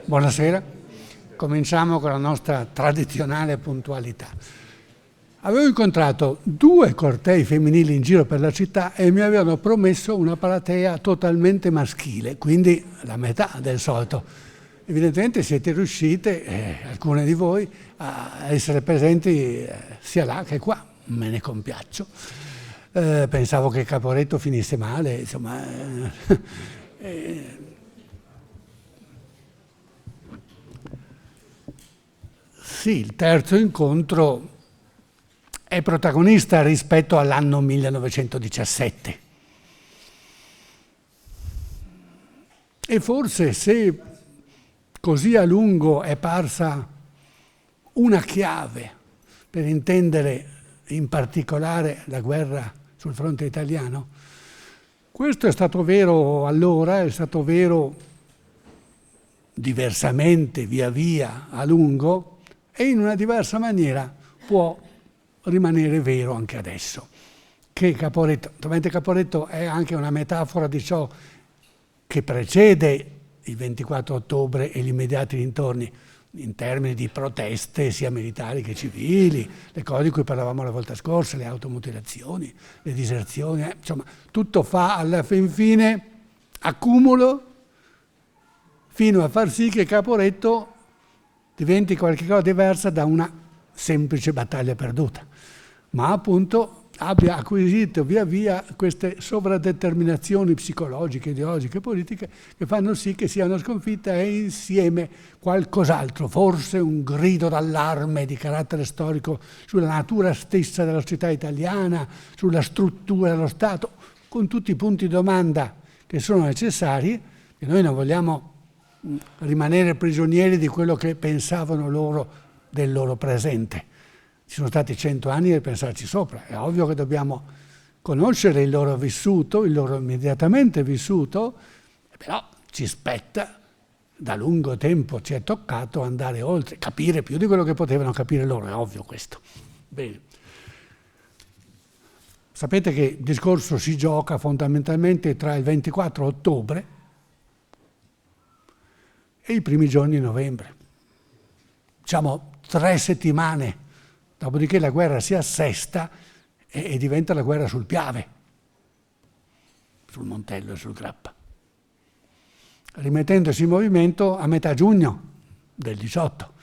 Buonasera, cominciamo con la nostra tradizionale puntualità. Avevo incontrato 2 cortei femminili in giro per la città e mi avevano promesso una platea totalmente maschile, quindi la metà del solito. Evidentemente siete riuscite, alcune di voi, a essere presenti sia là che qua, me ne compiaccio. Pensavo che Caporetto finisse male, insomma. Sì, il terzo incontro è protagonista rispetto all'anno 1917. E forse se così a lungo è parsa una chiave per intendere in particolare la guerra sul fronte italiano, questo è stato vero allora, è stato vero diversamente via via a lungo e in una diversa maniera può rimanere vero anche adesso. Che Caporetto è anche una metafora di ciò che precede il 24 ottobre e gli immediati dintorni, in termini di proteste sia militari che civili, le cose di cui parlavamo la volta scorsa, le automutilazioni, le diserzioni, insomma, tutto fa alla fin fine accumulo fino a far sì che Caporetto diventi qualcosa diversa da una semplice battaglia perduta, ma appunto abbia acquisito via via queste sovradeterminazioni psicologiche, ideologiche, politiche che fanno sì che sia una sconfitta e insieme qualcos'altro, forse un grido d'allarme di carattere storico sulla natura stessa della società italiana, sulla struttura dello Stato, con tutti i punti di domanda che sono necessari, e noi non vogliamo rimanere prigionieri di quello che pensavano loro del loro presente. Ci sono stati 100 anni per pensarci sopra. È ovvio che dobbiamo conoscere il loro vissuto, il loro immediatamente vissuto, però ci spetta, da lungo tempo ci è toccato andare oltre, capire più di quello che potevano capire loro, è ovvio questo. Bene. Sapete che il discorso si gioca fondamentalmente tra il 24 ottobre e i primi giorni di novembre. Diciamo 3 settimane, dopodiché la guerra si assesta e diventa la guerra sul Piave, sul Montello e sul Grappa, rimettendosi in movimento a metà giugno del 18.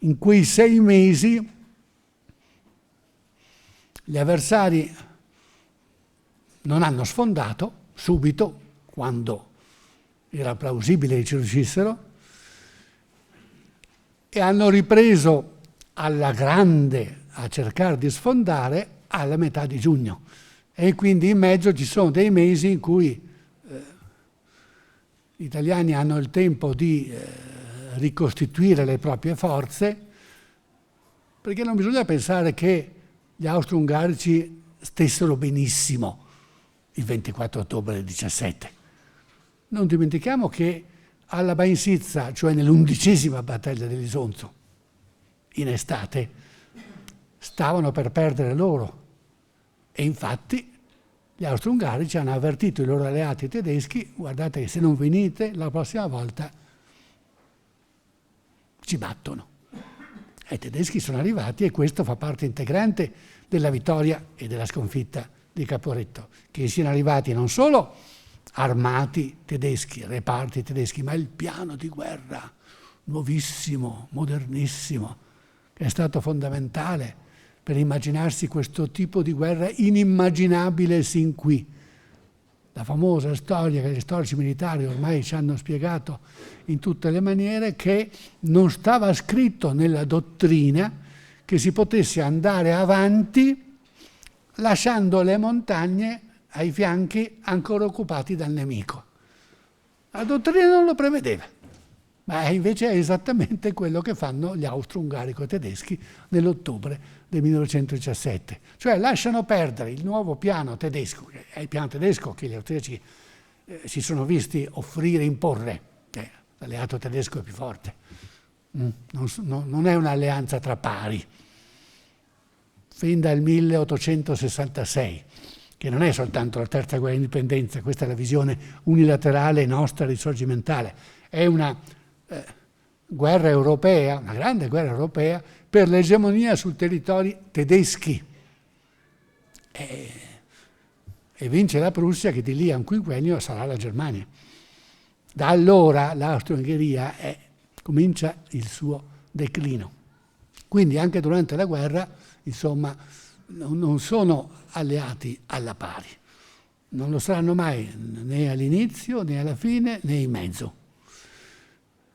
In quei 6 mesi gli avversari non hanno sfondato subito, quando era plausibile che ci riuscissero, e hanno ripreso alla grande a cercare di sfondare alla metà di giugno. E quindi in mezzo ci sono dei mesi in cui gli italiani hanno il tempo di ricostituire le proprie forze, perché non bisogna pensare che gli austro-ungarici stessero benissimo il 24 ottobre del 17. Non dimentichiamo che alla Bainsizza, cioè nell'11ª battaglia dell'Isonzo, in estate, stavano per perdere loro. E infatti gli austro-ungarici hanno avvertito i loro alleati tedeschi: guardate che se non venite la prossima volta ci battono. E i tedeschi sono arrivati e questo fa parte integrante della vittoria e della sconfitta di Caporetto, che siano arrivati non solo armati tedeschi, reparti tedeschi, ma il piano di guerra nuovissimo, modernissimo, che è stato fondamentale per immaginarsi questo tipo di guerra inimmaginabile sin qui. La famosa storia che gli storici militari ormai ci hanno spiegato in tutte le maniere, che non stava scritto nella dottrina che si potesse andare avanti lasciando le montagne ai fianchi ancora occupati dal nemico. La dottrina non lo prevedeva, ma invece è esattamente quello che fanno gli austro-ungarico-tedeschi nell'ottobre del 1917. Cioè lasciano perdere il nuovo piano tedesco, che è il piano tedesco che gli austriaci si sono visti offrire, imporre. L'alleato tedesco è più forte. Non è un'alleanza tra pari. Fin dal 1866. Che non è soltanto la terza guerra d'indipendenza, questa è la visione unilaterale nostra risorgimentale, è una guerra europea, una grande guerra europea, per l'egemonia sui territori tedeschi. E vince la Prussia, che di lì a un quinquennio sarà la Germania. Da allora l'Austria-Ungheria comincia il suo declino. Quindi anche durante la guerra, insomma, non sono alleati alla pari. Non lo saranno mai né all'inizio, né alla fine, né in mezzo.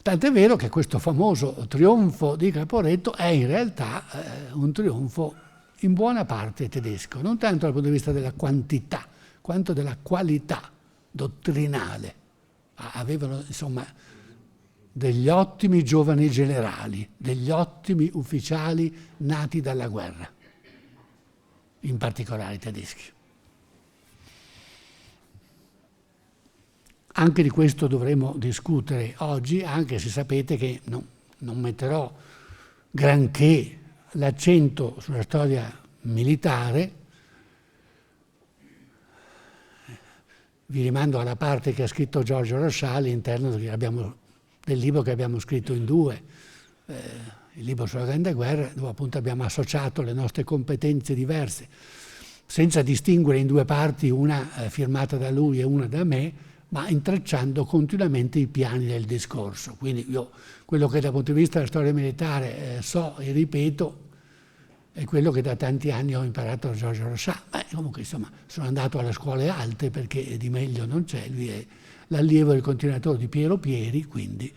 Tant'è vero che questo famoso trionfo di Caporetto è in realtà un trionfo in buona parte tedesco, non tanto dal punto di vista della quantità, quanto della qualità dottrinale. Avevano, insomma, degli ottimi giovani generali, degli ottimi ufficiali nati dalla guerra, in particolare i tedeschi. Anche di questo dovremo discutere oggi, anche se sapete che non metterò granché l'accento sulla storia militare. Vi rimando alla parte che ha scritto Giorgio Rochà all'interno del libro che abbiamo scritto in due, il libro sulla Grande Guerra, dove appunto abbiamo associato le nostre competenze diverse, senza distinguere in due parti, una firmata da lui e una da me, ma intrecciando continuamente i piani del discorso. Quindi io quello che dal punto di vista della storia militare so e ripeto è quello che da tanti anni ho imparato da Giorgio Rochà. Comunque insomma sono andato alle scuole alte perché di meglio non c'è, lui è l'allievo e il continuatore di Piero Pieri, quindi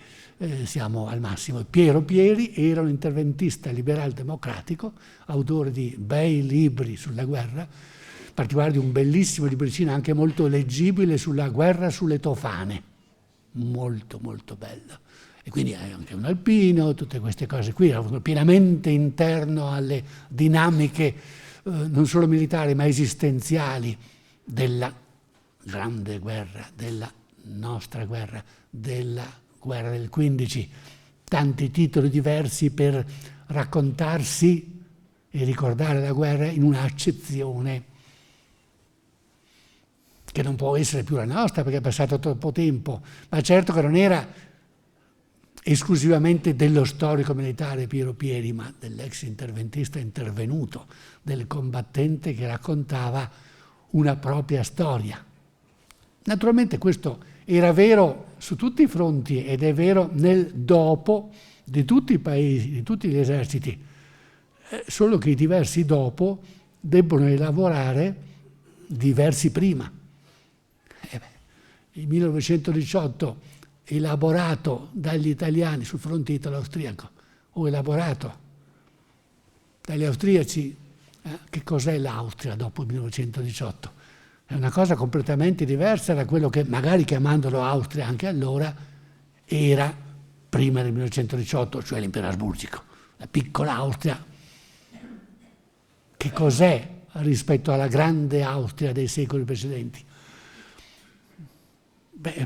siamo al massimo. Piero Pieri era un interventista liberal democratico, autore di bei libri sulla guerra, in particolare di un bellissimo libricino anche molto leggibile sulla guerra sulle tofane, molto molto bello. E quindi è anche un alpino, tutte queste cose qui, era pienamente interno alle dinamiche non solo militari ma esistenziali della grande guerra, della nostra guerra, della guerra del 15. Tanti titoli diversi per raccontarsi e ricordare la guerra in un'accezione che non può essere più la nostra perché è passato troppo tempo, ma certo che non era esclusivamente dello storico militare Piero Pieri, ma dell'ex interventista intervenuto, del combattente che raccontava una propria storia. Naturalmente questo era vero su tutti i fronti ed è vero nel dopo di tutti i paesi, di tutti gli eserciti, solo che i diversi dopo debbono elaborare diversi prima. Il 1918 elaborato dagli italiani sul fronte italo-austriaco o elaborato dagli austriaci, che cos'è l'Austria dopo il 1918? È una cosa completamente diversa da quello che magari chiamandolo Austria anche allora era prima del 1918, cioè l'impero asburgico, la piccola Austria. Che cos'è rispetto alla grande Austria dei secoli precedenti?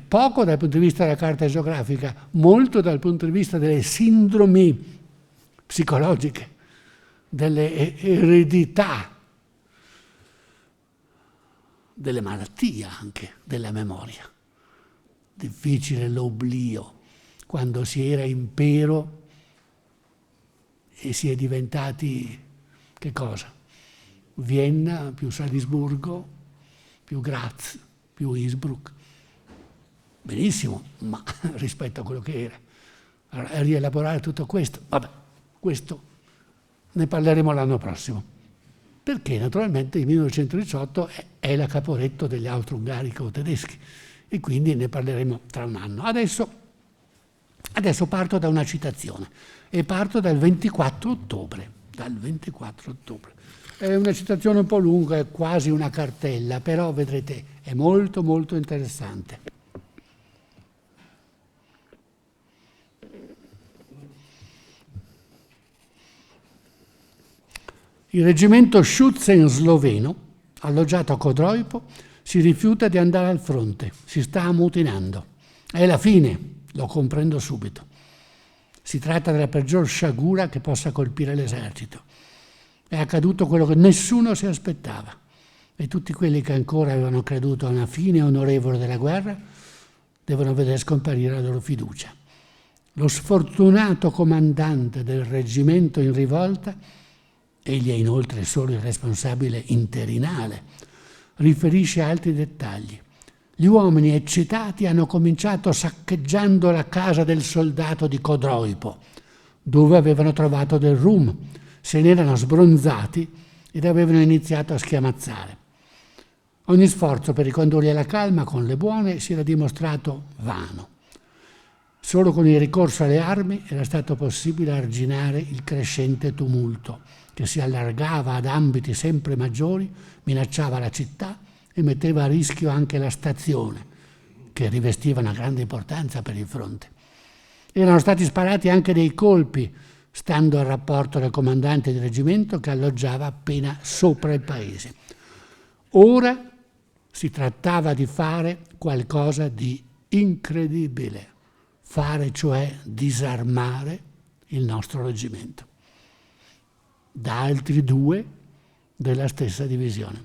Poco dal punto di vista della carta geografica, molto dal punto di vista delle sindromi psicologiche, delle eredità, delle malattie anche, della memoria. Difficile l'oblio quando si era impero e si è diventati che cosa? Vienna più Salisburgo, più Graz, più Innsbruck. Benissimo, ma rispetto a quello che era. Allora, rielaborare tutto questo, vabbè, questo ne parleremo l'anno prossimo. Perché naturalmente il 1918 è la Caporetto degli austro-ungarico-tedeschi e quindi ne parleremo tra un anno. Adesso parto da una citazione e parto dal 24 ottobre. È una citazione un po' lunga, è quasi una cartella, però vedrete è molto molto interessante. Il reggimento Schutzen sloveno, alloggiato a Kodrojpo, si rifiuta di andare al fronte, si sta ammutinando. È la fine, lo comprendo subito. Si tratta della peggior sciagura che possa colpire l'esercito. È accaduto quello che nessuno si aspettava e tutti quelli che ancora avevano creduto a una fine onorevole della guerra devono vedere scomparire la loro fiducia. lo sfortunato comandante del reggimento in rivolta, egli è inoltre solo il responsabile interinale, riferisce altri dettagli. Gli uomini eccitati hanno cominciato saccheggiando la casa del soldato di Codroipo, dove avevano trovato del rum, se ne erano sbronzati ed avevano iniziato a schiamazzare. Ogni sforzo per ricondurli alla calma con le buone si era dimostrato vano. Solo con il ricorso alle armi era stato possibile arginare il crescente tumulto, che si allargava ad ambiti sempre maggiori, minacciava la città e metteva a rischio anche la stazione, che rivestiva una grande importanza per il fronte. Erano stati sparati anche dei colpi, stando al rapporto del comandante di reggimento che alloggiava appena sopra il paese. Ora si trattava di fare qualcosa di incredibile, fare cioè disarmare il nostro reggimento da altri 2 della stessa divisione.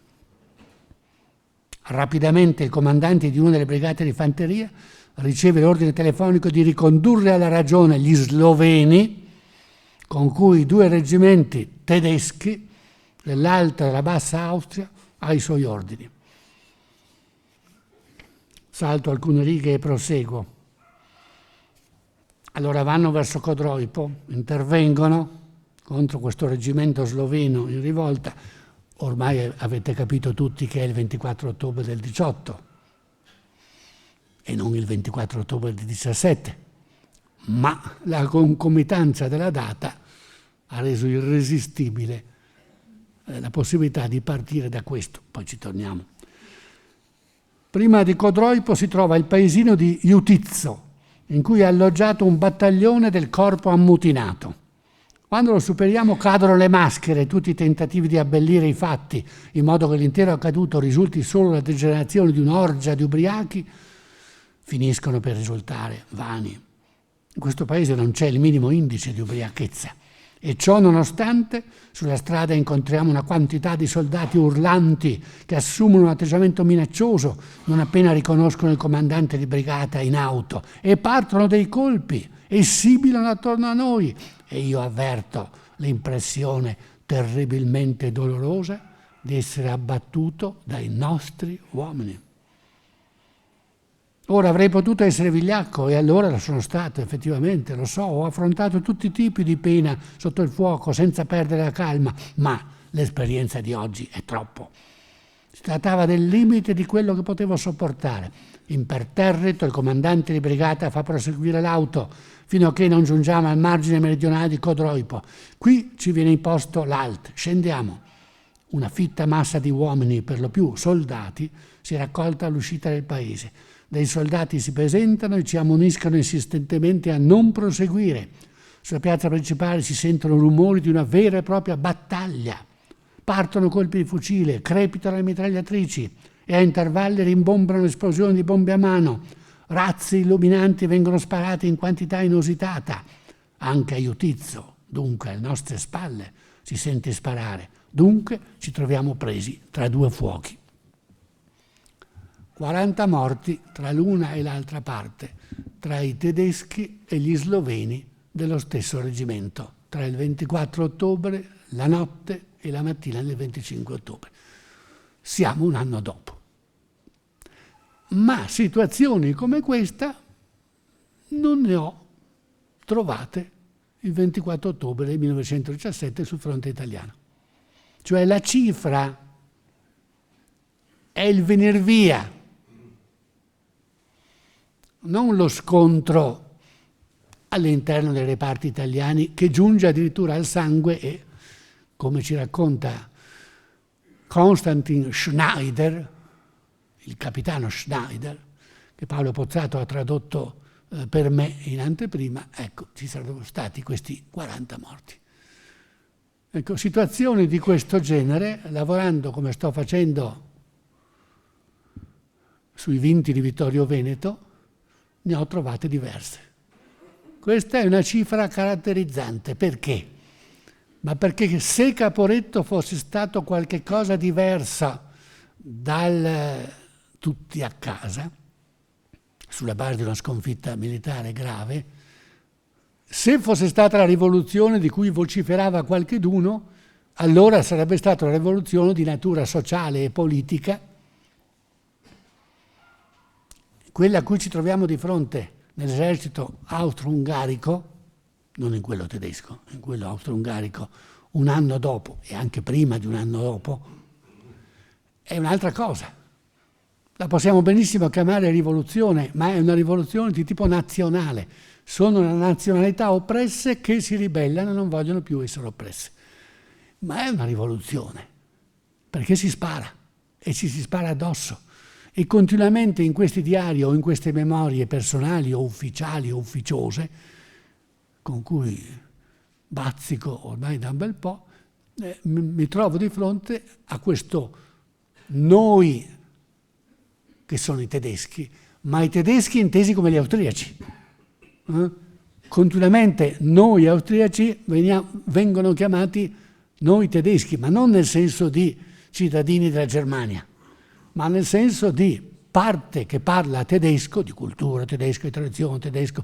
Rapidamente il comandante di una delle brigate di fanteria riceve l'ordine telefonico di ricondurre alla ragione gli sloveni, con cui 2 reggimenti tedeschi dell'Alta e della Bassa Austria ai suoi ordini. Salto alcune righe e proseguo. Allora vanno verso Codroipo, intervengono contro questo reggimento sloveno in rivolta. Ormai avete capito tutti che è il 24 ottobre del 18 e non il 24 ottobre del 17, ma la concomitanza della data ha reso irresistibile la possibilità di partire da questo. Poi ci torniamo. Prima di Codroipo si trova il paesino di Iutizzo, in cui è alloggiato un battaglione del corpo ammutinato. Quando lo superiamo cadono le maschere, tutti i tentativi di abbellire i fatti, in modo che l'intero accaduto risulti solo la degenerazione di un'orgia di ubriachi, finiscono per risultare vani. In questo paese non c'è il minimo indice di ubriachezza. E ciò nonostante, sulla strada incontriamo una quantità di soldati urlanti che assumono un atteggiamento minaccioso non appena riconoscono il comandante di brigata in auto e partono dei colpi e sibilano attorno a noi. E io avverto l'impressione terribilmente dolorosa di essere abbattuto dai nostri uomini. Ora avrei potuto essere vigliacco e allora lo sono stato, effettivamente, lo so, ho affrontato tutti i tipi di pena sotto il fuoco senza perdere la calma, ma l'esperienza di oggi è troppo. Si trattava del limite di quello che potevo sopportare. Imperterrito il comandante di brigata fa proseguire l'auto fino a che non giungiamo al margine meridionale di Codroipo. Qui ci viene imposto l'alt, scendiamo. Una fitta massa di uomini, per lo più soldati, si è raccolta all'uscita del paese. Dei soldati si presentano e ci ammoniscono insistentemente a non proseguire. Sulla piazza principale si sentono rumori di una vera e propria battaglia. Partono colpi di fucile, crepitano le mitragliatrici e a intervalli rimbombrano esplosioni di bombe a mano. Razzi illuminanti vengono sparati in quantità inusitata. Anche a Iutizzo, dunque alle nostre spalle, si sente sparare. Dunque ci troviamo presi tra 2 fuochi. 40 morti tra l'una e l'altra parte, tra i tedeschi e gli sloveni dello stesso reggimento, tra il 24 ottobre, la notte e la mattina del 25 ottobre. Siamo un anno dopo. Ma situazioni come questa non ne ho trovate il 24 ottobre del 1917 sul fronte italiano. Cioè la cifra è il venir via, non lo scontro all'interno dei reparti italiani che giunge addirittura al sangue e, come ci racconta Konstantin Schneider, il capitano Schneider, che Paolo Pozzato ha tradotto per me in anteprima, ecco, ci sarebbero stati questi 40 morti. Ecco, situazioni di questo genere, lavorando come sto facendo sui vinti di Vittorio Veneto, ne ho trovate diverse. Questa è una cifra caratterizzante. Perché? Ma perché se Caporetto fosse stato qualche cosa diverso dal tutti a casa, sulla base di una sconfitta militare grave, Se fosse stata la rivoluzione di cui vociferava qualcheduno, allora sarebbe stata una rivoluzione di natura sociale e politica, quella a cui ci troviamo di fronte nell'esercito austro-ungarico, non in quello tedesco, in quello austro-ungarico, un anno dopo e anche prima di un anno dopo, è un'altra cosa. La possiamo benissimo chiamare rivoluzione, ma è una rivoluzione di tipo nazionale. Sono le nazionalità oppresse che si ribellano e non vogliono più essere oppresse. Ma è una rivoluzione, perché si spara e ci si spara addosso. E continuamente in questi diari o in queste memorie personali o ufficiali o ufficiose, con cui bazzico ormai da un bel po', mi trovo di fronte a questo noi che sono i tedeschi, ma i tedeschi intesi come gli austriaci. Continuamente noi austriaci vengono chiamati noi tedeschi, ma non nel senso di cittadini della Germania, ma nel senso di parte che parla tedesco, di cultura tedesca, di tradizione tedesco,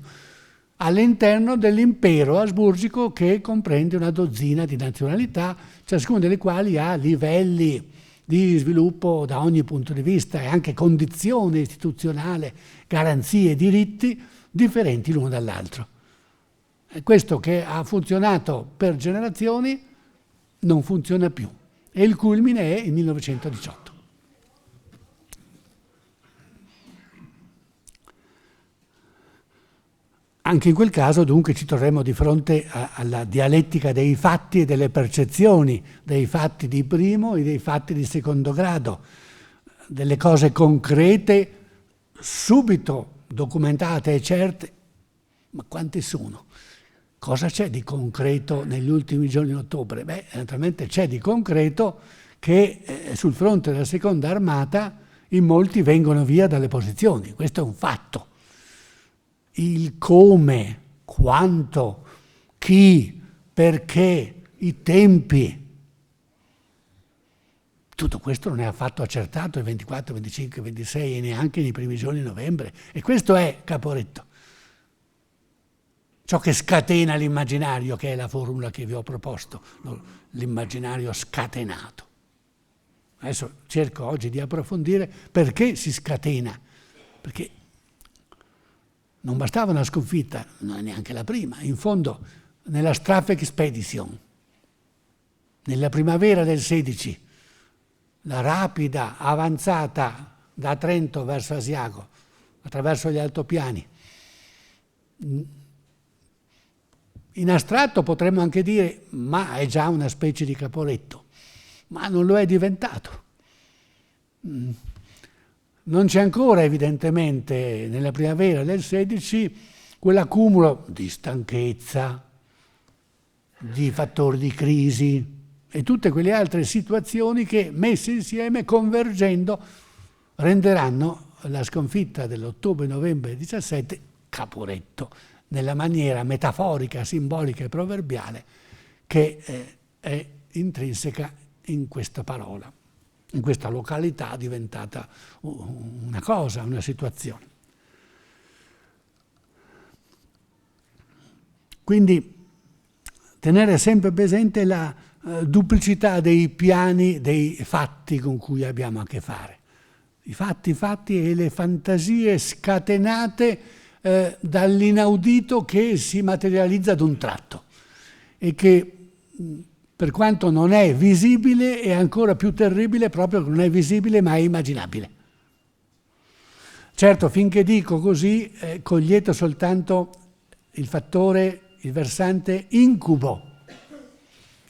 all'interno dell'impero asburgico che comprende una dozzina di nazionalità, ciascuna delle quali ha livelli di sviluppo da ogni punto di vista e anche condizione istituzionale, garanzie e diritti differenti l'uno dall'altro. E questo che ha funzionato per generazioni non funziona più. E il culmine è il 1918. Anche in quel caso dunque ci troveremo di fronte alla dialettica dei fatti e delle percezioni, dei fatti di primo e dei fatti di secondo grado, delle cose concrete, subito documentate e certe, ma quante sono? Cosa c'è di concreto negli ultimi giorni di ottobre? Beh, naturalmente c'è di concreto che sul fronte della seconda armata in molti vengono via dalle posizioni, questo è un fatto. Il come, quanto, chi, perché, i tempi. Tutto questo non è affatto accertato il 24, 25, 26 e neanche nei primi giorni di novembre. E questo è Caporetto. Ciò che scatena l'immaginario, che è la formula che vi ho proposto, l'immaginario scatenato. Adesso cerco oggi di approfondire perché si scatena. Perché non bastava una sconfitta, non è neanche la prima. In fondo, nella Strafexpedition, nella primavera del 16, la rapida avanzata da Trento verso Asiago, attraverso gli altopiani. In astratto potremmo anche dire, ma è già una specie di Caporetto, ma non lo è diventato. Non c'è ancora evidentemente nella primavera del 16 quell'accumulo di stanchezza, di fattori di crisi e tutte quelle altre situazioni che messe insieme, convergendo, renderanno la sconfitta dell'ottobre-novembre 17 Caporetto, nella maniera metaforica, simbolica e proverbiale che è intrinseca in questa parola. In questa località diventata una cosa, una situazione. Quindi tenere sempre presente la duplicità dei piani, dei fatti con cui abbiamo a che fare. I fatti e le fantasie scatenate dall'inaudito che si materializza ad un tratto e che per quanto non è visibile, è ancora più terribile proprio che non è visibile ma è immaginabile. Certo, finché dico così, cogliete soltanto il fattore, il versante incubo,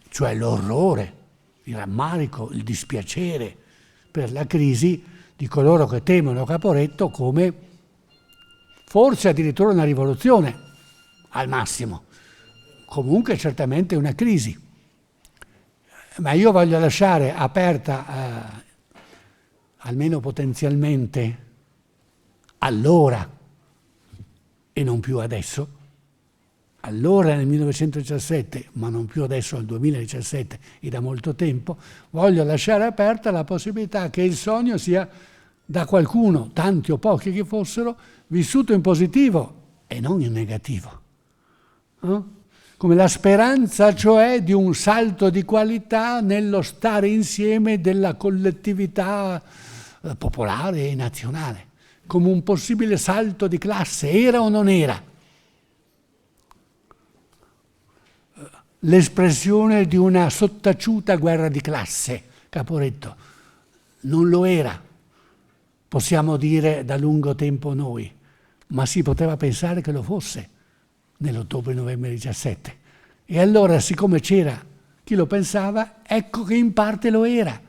cioè l'orrore, il rammarico, il dispiacere per la crisi di coloro che temono Caporetto come forse addirittura una rivoluzione, al massimo, comunque certamente una crisi. Ma io voglio lasciare aperta, almeno potenzialmente, allora e non più adesso, allora nel 1917, ma non più adesso nel 2017 e da molto tempo, voglio lasciare aperta la possibilità che il sogno sia da qualcuno, tanti o pochi che fossero, vissuto in positivo e non in negativo. come la speranza cioè di un salto di qualità nello stare insieme della collettività popolare e nazionale, come un possibile salto di classe, era o non era? L'espressione di una sottaciuta guerra di classe, Caporetto, non lo era, possiamo dire da lungo tempo noi, ma si poteva pensare che lo fosse nell'ottobre-novembre 17. E allora, siccome c'era chi lo pensava, ecco che in parte lo era,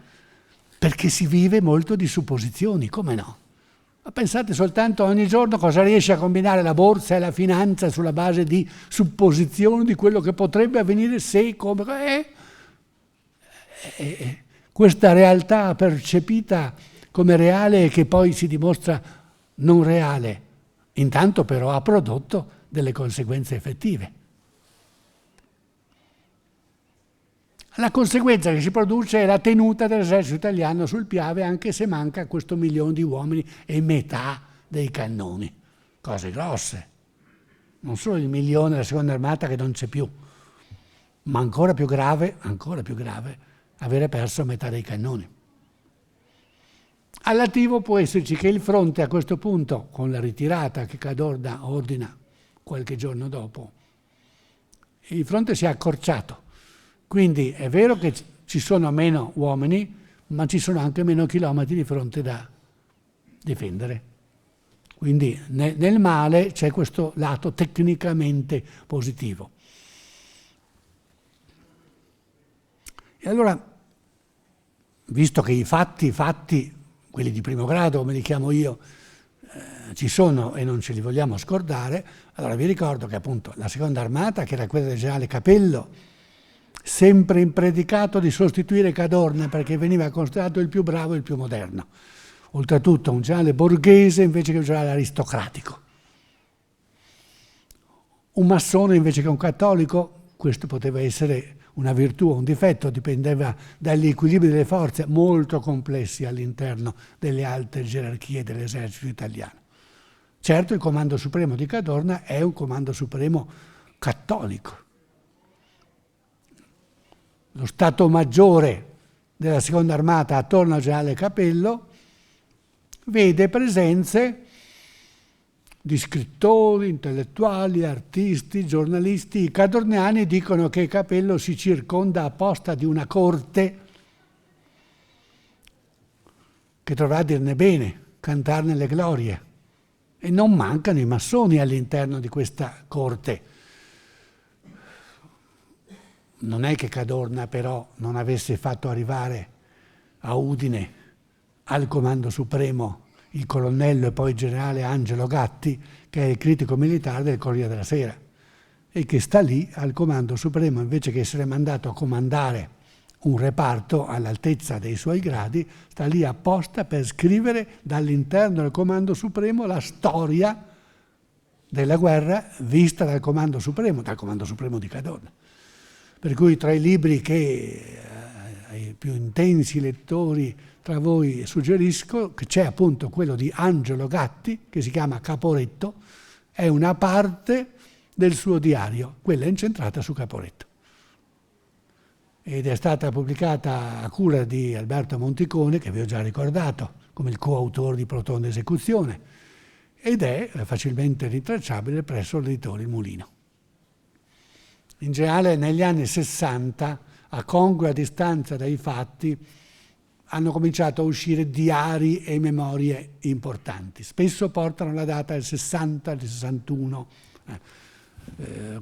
perché si vive molto di supposizioni, come no? Ma pensate soltanto ogni giorno cosa riesce a combinare la borsa e la finanza sulla base di supposizioni di quello che potrebbe avvenire se, come... questa realtà percepita come reale e che poi si dimostra non reale, intanto però ha prodotto delle conseguenze effettive. La conseguenza che si produce è la tenuta dell'esercito italiano sul Piave, anche se manca questo 1 milione di uomini e metà dei cannoni. Cose grosse. Non solo il 1 milione della seconda armata che non c'è più, ma ancora più grave, avere perso metà dei cannoni. All'attivo può esserci che il fronte a questo punto, con la ritirata che Cadorna ordina qualche giorno dopo, il fronte si è accorciato. Quindi è vero che ci sono meno uomini, ma ci sono anche meno chilometri di fronte da difendere. Quindi nel male c'è questo lato tecnicamente positivo. E allora, visto che i fatti, quelli di primo grado, come li chiamo io, ci sono e non ce li vogliamo scordare, allora vi ricordo che appunto la seconda armata, che era quella del generale Capello, sempre impredicato di sostituire Cadorna perché veniva considerato il più bravo e il più moderno. Oltretutto un generale borghese invece che un generale aristocratico. Un massone invece che un cattolico, questo poteva essere una virtù o un difetto, dipendeva dagli equilibri delle forze molto complessi all'interno delle alte gerarchie dell'esercito italiano. Certo, il comando supremo di Cadorna è un comando supremo cattolico. Lo Stato Maggiore della Seconda Armata attorno al generale Capello vede presenze di scrittori, intellettuali, artisti, giornalisti. I cadorniani dicono che Capello si circonda apposta di una corte che dovrà dirne bene, cantarne le glorie. E non mancano i massoni all'interno di questa corte. Non è che Cadorna però non avesse fatto arrivare a Udine al comando supremo il colonnello e poi generale Angelo Gatti, che è il critico militare del Corriere della Sera, e che sta lì al comando supremo, invece che essere mandato a comandare un reparto all'altezza dei suoi gradi, sta lì apposta per scrivere dall'interno del comando supremo la storia della guerra vista dal comando supremo di Cadorna. Per cui tra i libri che ai più intensi lettori tra voi suggerisco, che c'è appunto quello di Angelo Gatti, che si chiama Caporetto, è una parte del suo diario, quella incentrata su Caporetto. Ed è stata pubblicata a cura di Alberto Monticone, che vi ho già ricordato, come il coautore di Protonda Esecuzione, ed è facilmente rintracciabile presso l'editore Il Mulino. In generale negli anni 60, a congrua distanza dai fatti, hanno cominciato a uscire diari e memorie importanti. Spesso portano la data del 60, del 61.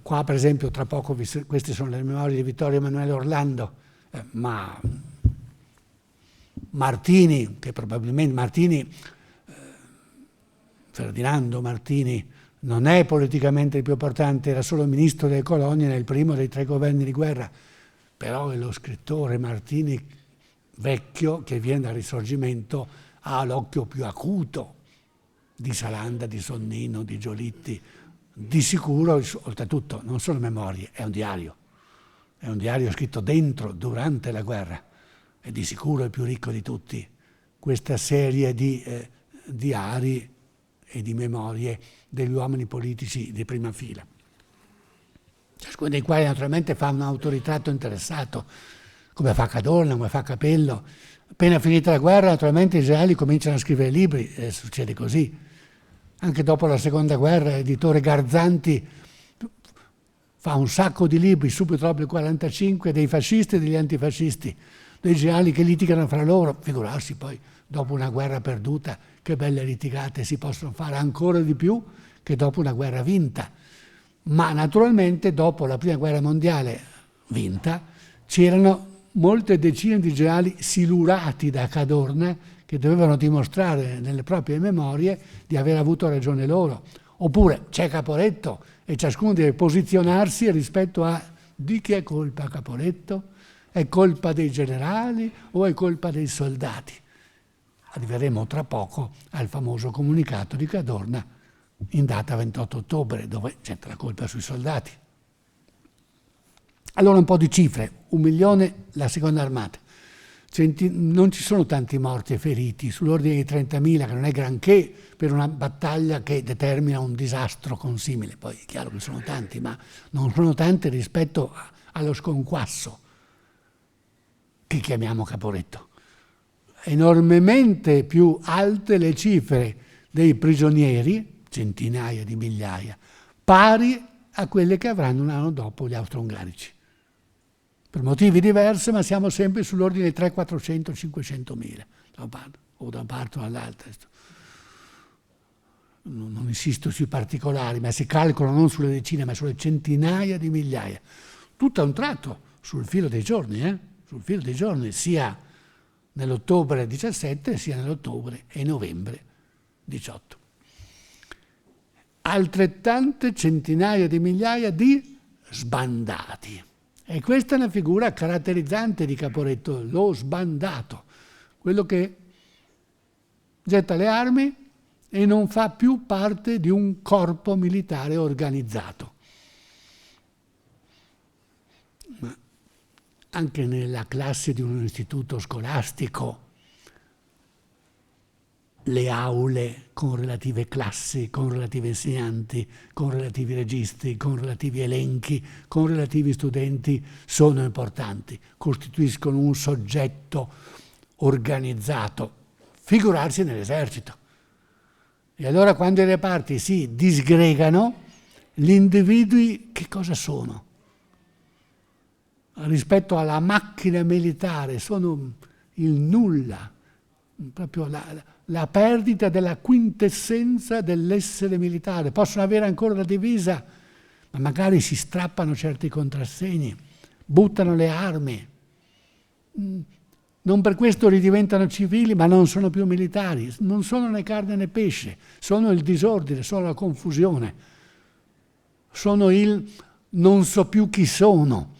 Qua per esempio tra poco queste sono le memorie di Vittorio Emanuele Orlando, ma Martini, che probabilmente Ferdinando Martini non è politicamente il più importante, era solo ministro delle colonie nel primo dei 3 governi di guerra, però è lo scrittore Martini vecchio che viene dal Risorgimento, ha l'occhio più acuto di Salanda, di Sonnino, di Giolitti. Di sicuro, oltretutto, non sono memorie, è un diario scritto durante la guerra, è di sicuro il più ricco di tutti, questa serie di diari e di memorie degli uomini politici di prima fila. ciascuno dei quali naturalmente fa un autoritratto interessato, come fa Cadorna, come fa Capello. Appena finita la guerra, naturalmente gli israeli cominciano a scrivere libri, succede così. Anche dopo la seconda guerra, l'editore Garzanti fa un sacco di libri, subito dopo il 45, dei fascisti e degli antifascisti, dei generali che litigano fra loro. Figurarsi poi, dopo una guerra perduta, che belle litigate si possono fare ancora di più che dopo una guerra vinta. Ma naturalmente, dopo la prima guerra mondiale vinta, c'erano molte decine di generali silurati da Cadorna che dovevano dimostrare nelle proprie memorie di aver avuto ragione loro. Oppure c'è Caporetto e ciascuno deve posizionarsi rispetto a di chi è colpa Caporetto? È colpa dei generali o è colpa dei soldati? Arriveremo tra poco al famoso comunicato di Cadorna in data 28 ottobre, dove c'è la colpa sui soldati. Allora un po' di cifre: 1 milione la seconda armata. Non ci sono tanti morti e feriti, sull'ordine di 30.000, che non è granché per una battaglia che determina un disastro consimile. Poi è chiaro che sono tanti, ma non sono tanti rispetto allo sconquasso che chiamiamo Caporetto. Enormemente più alte le cifre dei prigionieri, centinaia di migliaia, pari a quelle che avranno un anno dopo gli austro-ungarici. Per motivi diversi, ma siamo sempre sull'ordine di 300, 400, 500.000, o da una parte o dall'altra. Non insisto sui particolari, ma si calcolano non sulle decine, ma sulle centinaia di migliaia. Tutto a un tratto, sul filo dei giorni, sul filo dei giorni, sia nell'ottobre 17, sia nell'ottobre e novembre 18. Altrettante centinaia di migliaia di sbandati. E questa è una figura caratterizzante di Caporetto, lo sbandato, quello che getta le armi e non fa più parte di un corpo militare organizzato. Ma anche nella classe di un istituto scolastico, le aule con relative classi, con relativi insegnanti, con relativi registri, con relativi elenchi, con relativi studenti sono importanti, costituiscono un soggetto organizzato. Figurarsi nell'esercito. E allora quando i reparti si disgregano, gli individui che cosa sono? Rispetto alla macchina militare sono il nulla, proprio la perdita della quintessenza dell'essere militare. Possono avere ancora la divisa, ma magari si strappano certi contrassegni, buttano le armi. Non per questo ridiventano civili, ma non sono più militari. Non sono né carne né pesce, sono il disordine, sono la confusione, sono il non so più chi sono.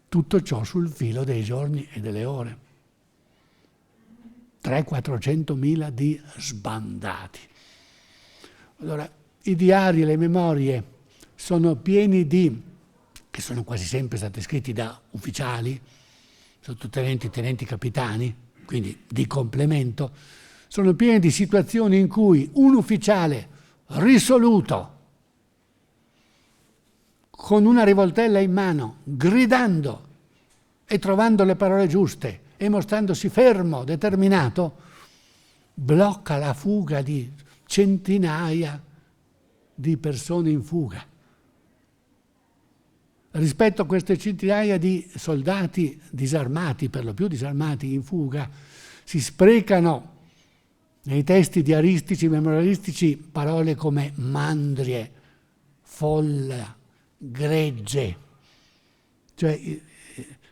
Tutto ciò sul filo dei giorni e delle ore. 300.000-400.000 di sbandati. Allora, i diari e le memorie sono pieni che sono quasi sempre stati scritti da ufficiali, sottotenenti, tenenti capitani, quindi di complemento, sono pieni di situazioni in cui un ufficiale risoluto, con una rivoltella in mano, gridando e trovando le parole giuste, e mostrandosi fermo, determinato, blocca la fuga di centinaia di persone in fuga. Rispetto a queste centinaia di soldati disarmati, per lo più disarmati, in fuga, si sprecano nei testi diaristici, memorialistici, parole come mandrie, folla, gregge, cioè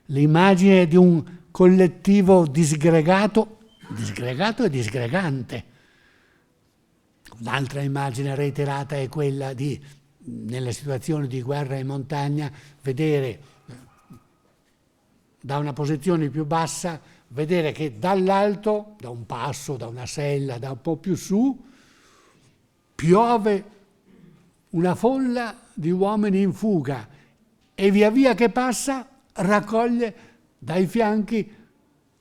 l'immagine di un collettivo disgregato e disgregante. L'altra immagine reiterata è quella di, nelle situazioni di guerra in montagna, vedere da una posizione più bassa, vedere che dall'alto, da un passo, da una sella, da un po' più su, piove una folla di uomini in fuga e via via che passa raccoglie dai fianchi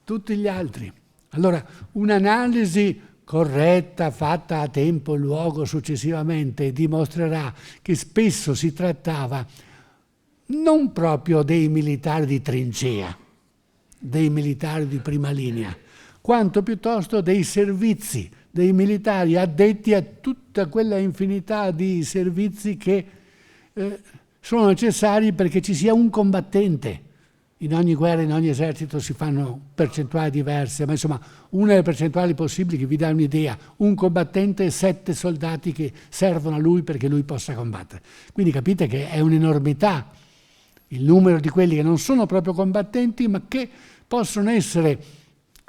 tutti gli altri. Allora, un'analisi corretta, fatta a tempo e luogo successivamente, dimostrerà che spesso si trattava non proprio dei militari di trincea, dei militari di prima linea, quanto piuttosto dei servizi, dei militari addetti a tutta quella infinità di servizi che sono necessari perché ci sia un combattente. In ogni guerra, in ogni esercito si fanno percentuali diverse, ma insomma una delle percentuali possibili che vi dà un'idea, un combattente e 7 soldati che servono a lui perché lui possa combattere. Quindi capite che è un'enormità il numero di quelli che non sono proprio combattenti, ma che possono essere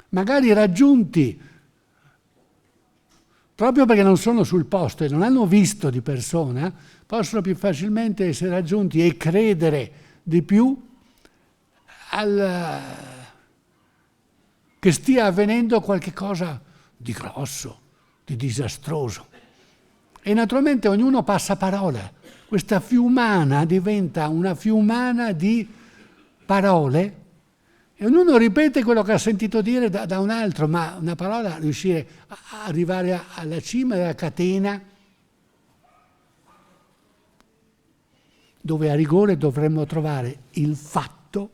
magari raggiunti proprio perché non sono sul posto e non hanno visto di persona, possono più facilmente essere raggiunti e credere di più che stia avvenendo qualche cosa di grosso, di disastroso. E naturalmente ognuno passa parola. Questa fiumana diventa una fiumana di parole e ognuno ripete quello che ha sentito dire da un altro, ma una parola riuscire a arrivare alla cima della catena dove a rigore dovremmo trovare il fatto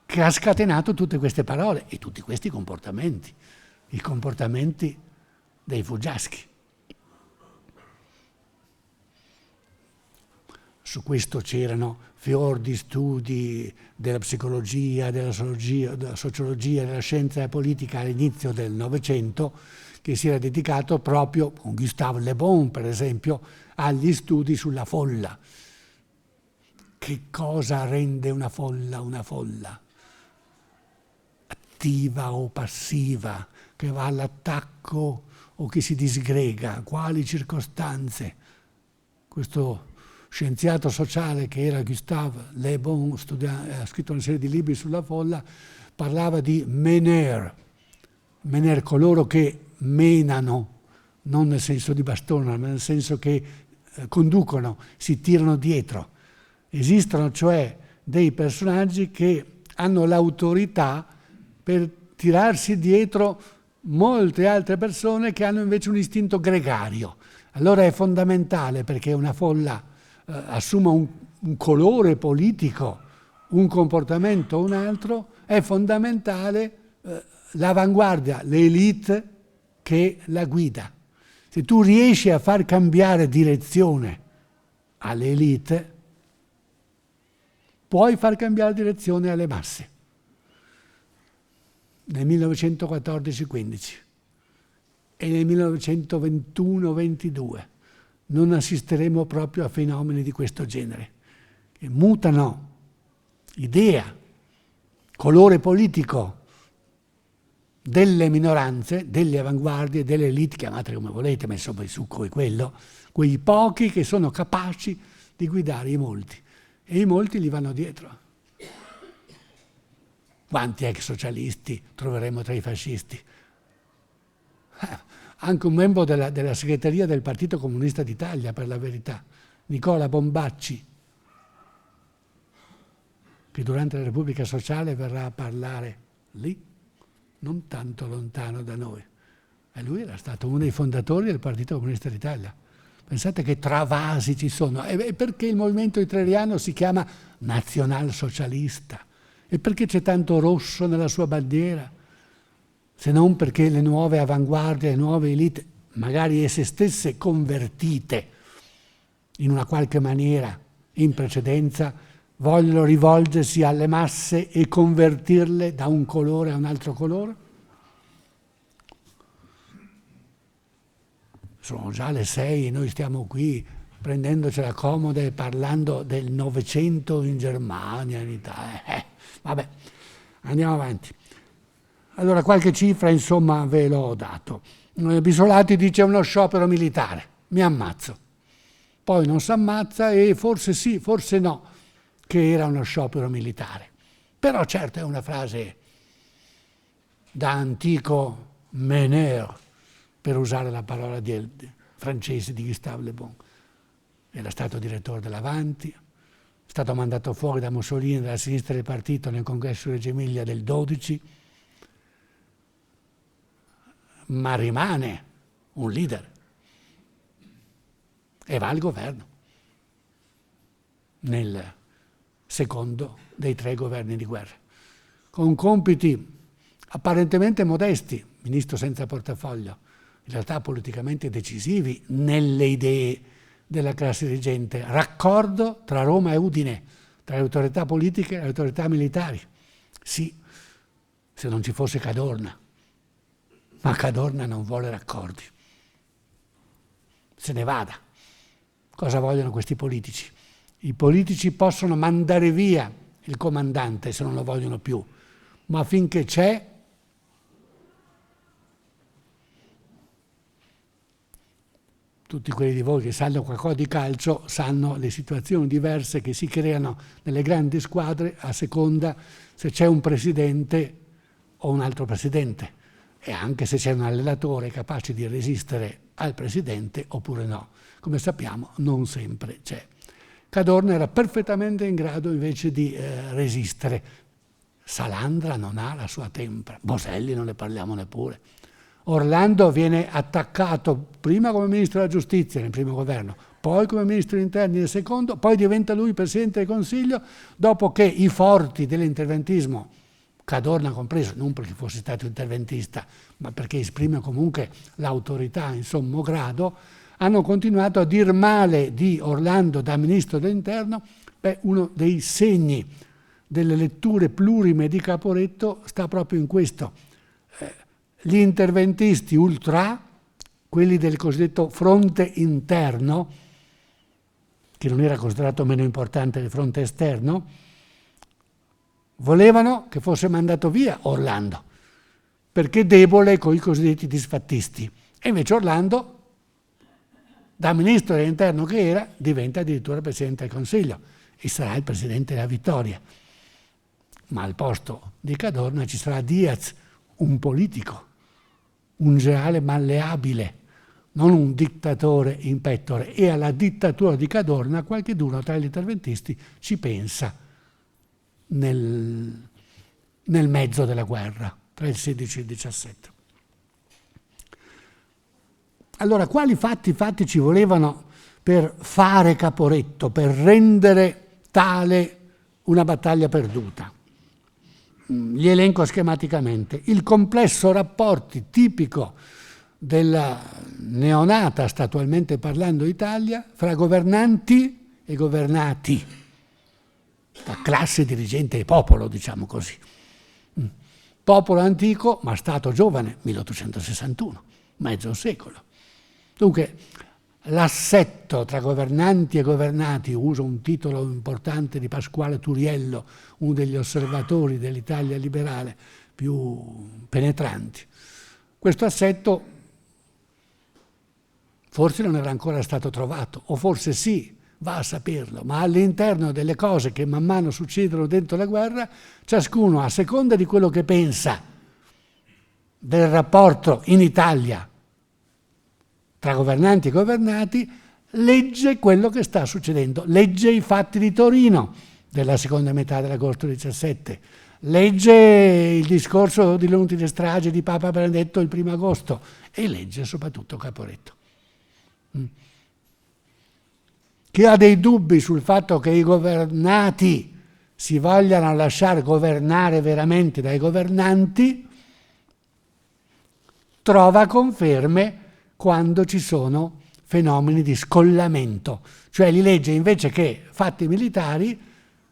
che ha scatenato tutte queste parole e tutti questi comportamenti, i comportamenti dei fuggiaschi. Su questo c'erano fior di studi della psicologia, della sociologia, della scienza e della politica all'inizio del Novecento, che si era dedicato proprio, con Gustave Le Bon per esempio, agli studi sulla folla. Che cosa rende una folla una folla? Attiva o passiva, che va all'attacco o che si disgrega, quali circostanze? Questo scienziato sociale che era Gustave Le Bon, ha scritto una serie di libri sulla folla, parlava di meneur, coloro che menano, non nel senso di bastone, ma nel senso che conducono, si tirano dietro. Esistono cioè dei personaggi che hanno l'autorità per tirarsi dietro molte altre persone che hanno invece un istinto gregario. Allora è fondamentale, perché una folla assuma un colore politico, un comportamento o un altro, è fondamentale l'avanguardia, l'élite che la guida. Se tu riesci a far cambiare direzione all'élite, puoi far cambiare direzione alle masse. Nel 1914-15 e nel 1921-22 non assisteremo proprio a fenomeni di questo genere, che mutano idea, colore politico delle minoranze, delle avanguardie, delle elite, chiamate come volete, ma insomma il succo è quello, quei pochi che sono capaci di guidare i molti. E i molti gli vanno dietro. Quanti ex socialisti troveremo tra i fascisti? Anche un membro della segreteria del Partito Comunista d'Italia, per la verità, Nicola Bombacci, che durante la Repubblica Sociale verrà a parlare lì, non tanto lontano da noi. E lui era stato uno dei fondatori del Partito Comunista d'Italia. Pensate che travasi ci sono. E perché il movimento hitleriano si chiama nazionalsocialista? E perché c'è tanto rosso nella sua bandiera? Se non perché le nuove avanguardie, le nuove elite, magari esse stesse convertite in una qualche maniera in precedenza, vogliono rivolgersi alle masse e convertirle da un colore a un altro colore? Sono già le 6, noi stiamo qui prendendocela comoda e parlando del Novecento in Germania, in Italia. Vabbè, andiamo avanti. Allora, qualche cifra, insomma, ve l'ho dato. Bisolati dice uno sciopero militare, mi ammazzo. Poi non si ammazza e forse sì, forse no, che era uno sciopero militare. Però certo è una frase da antico meneur, per usare la parola francese di Gustave Le Bon. Era stato direttore dell'Avanti, è stato mandato fuori da Mussolini dalla sinistra del partito nel congresso di Reggio Emilia del 12, ma rimane un leader e va al governo. nel secondo dei 3 governi di guerra, con compiti apparentemente modesti, ministro senza portafoglio, in realtà politicamente decisivi nelle idee della classe dirigente, raccordo tra Roma e Udine, tra le autorità politiche e le autorità militari. Sì, se non ci fosse Cadorna, ma Cadorna non vuole raccordi. Se ne vada. Cosa vogliono questi politici? I politici possono mandare via il comandante se non lo vogliono più, ma finché c'è, tutti quelli di voi che sanno qualcosa di calcio sanno le situazioni diverse che si creano nelle grandi squadre a seconda se c'è un presidente o un altro presidente, e anche se c'è un allenatore capace di resistere al presidente oppure no. Come sappiamo non sempre c'è. Cadorna era perfettamente in grado invece di resistere. Salandra non ha la sua tempra, Boselli non ne parliamo neppure. Orlando viene attaccato prima come ministro della giustizia nel primo governo, poi come ministro degli interni nel secondo, poi diventa lui presidente del Consiglio, dopo che i forti dell'interventismo, Cadorna compreso, non perché fosse stato interventista, ma perché esprime comunque l'autorità in sommo grado, hanno continuato a dir male di Orlando da ministro dell'interno. Uno dei segni delle letture plurime di Caporetto sta proprio in questo. Gli interventisti ultra, quelli del cosiddetto fronte interno, che non era considerato meno importante del fronte esterno, volevano che fosse mandato via Orlando, perché debole con i cosiddetti disfattisti. E invece Orlando, da ministro dell'interno che era, diventa addirittura presidente del Consiglio e sarà il presidente della Vittoria. Ma al posto di Cadorna ci sarà Diaz, un politico, un generale malleabile, non un dittatore in pettore. E alla dittatura di Cadorna qualcheduno tra gli interventisti ci pensa nel mezzo della guerra, tra il 16 e il 17. Allora, quali fatti ci volevano per fare Caporetto, per rendere tale una battaglia perduta? Li elenco schematicamente. Il complesso rapporti tipico della neonata, statualmente parlando, Italia, fra governanti e governati, tra classe dirigente e popolo, diciamo così. Popolo antico, ma Stato giovane, 1861, mezzo secolo. Dunque, l'assetto tra governanti e governati, uso un titolo importante di Pasquale Turiello, uno degli osservatori dell'Italia liberale più penetranti. Questo assetto forse non era ancora stato trovato, o forse sì, va a saperlo, ma all'interno delle cose che man mano succedono dentro la guerra, ciascuno, a seconda di quello che pensa del rapporto in Italia tra governanti e governati, legge quello che sta succedendo, legge i fatti di Torino della seconda metà dell'agosto 17, legge il discorso di l'ultima strage di Papa Benedetto il 1 agosto e legge soprattutto Caporetto. Chi ha dei dubbi sul fatto che i governati si vogliano lasciare governare veramente dai governanti, trova conferme quando ci sono fenomeni di scollamento, cioè li legge invece che fatti militari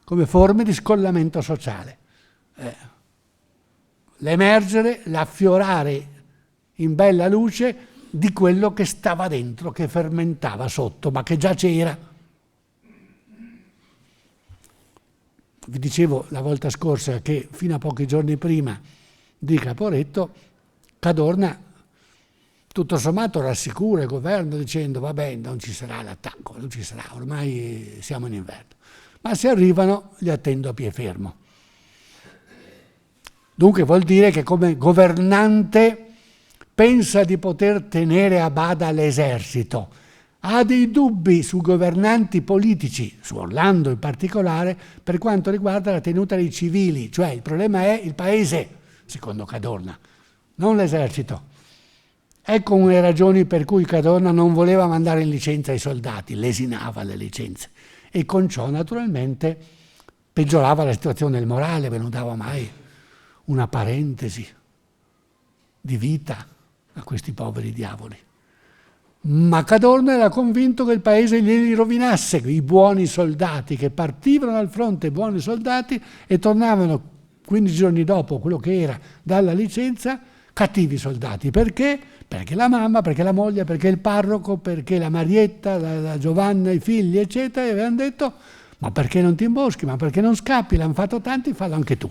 come forme di scollamento sociale. L'emergere, l'affiorare in bella luce di quello che stava dentro, che fermentava sotto, ma che già c'era. Vi dicevo la volta scorsa che fino a pochi giorni prima di Caporetto, Cadorna tutto sommato rassicura il governo dicendo vabbè, non ci sarà l'attacco, non ci sarà, ormai siamo in inverno. Ma se arrivano li attendo a piè fermo. Dunque vuol dire che come governante pensa di poter tenere a bada l'esercito, ha dei dubbi su governanti politici, su Orlando in particolare, per quanto riguarda la tenuta dei civili, cioè il problema è il paese, secondo Cadorna, non l'esercito. Ecco una ragioni per cui Cadorna non voleva mandare in licenza i soldati, lesinava le licenze e con ciò naturalmente peggiorava la situazione del morale, perché non dava mai una parentesi di vita a questi poveri diavoli. Ma Cadorna era convinto che il paese glieli rovinasse, i buoni soldati che partivano dal fronte, buoni soldati, e tornavano 15 giorni dopo quello che era dalla licenza, cattivi soldati. Perché? Perché la mamma, perché la moglie, perché il parroco, perché la Marietta, la Giovanna, i figli, eccetera, e avevano detto: ma perché non ti imboschi, ma perché non scappi, l'hanno fatto tanti, fallo anche tu.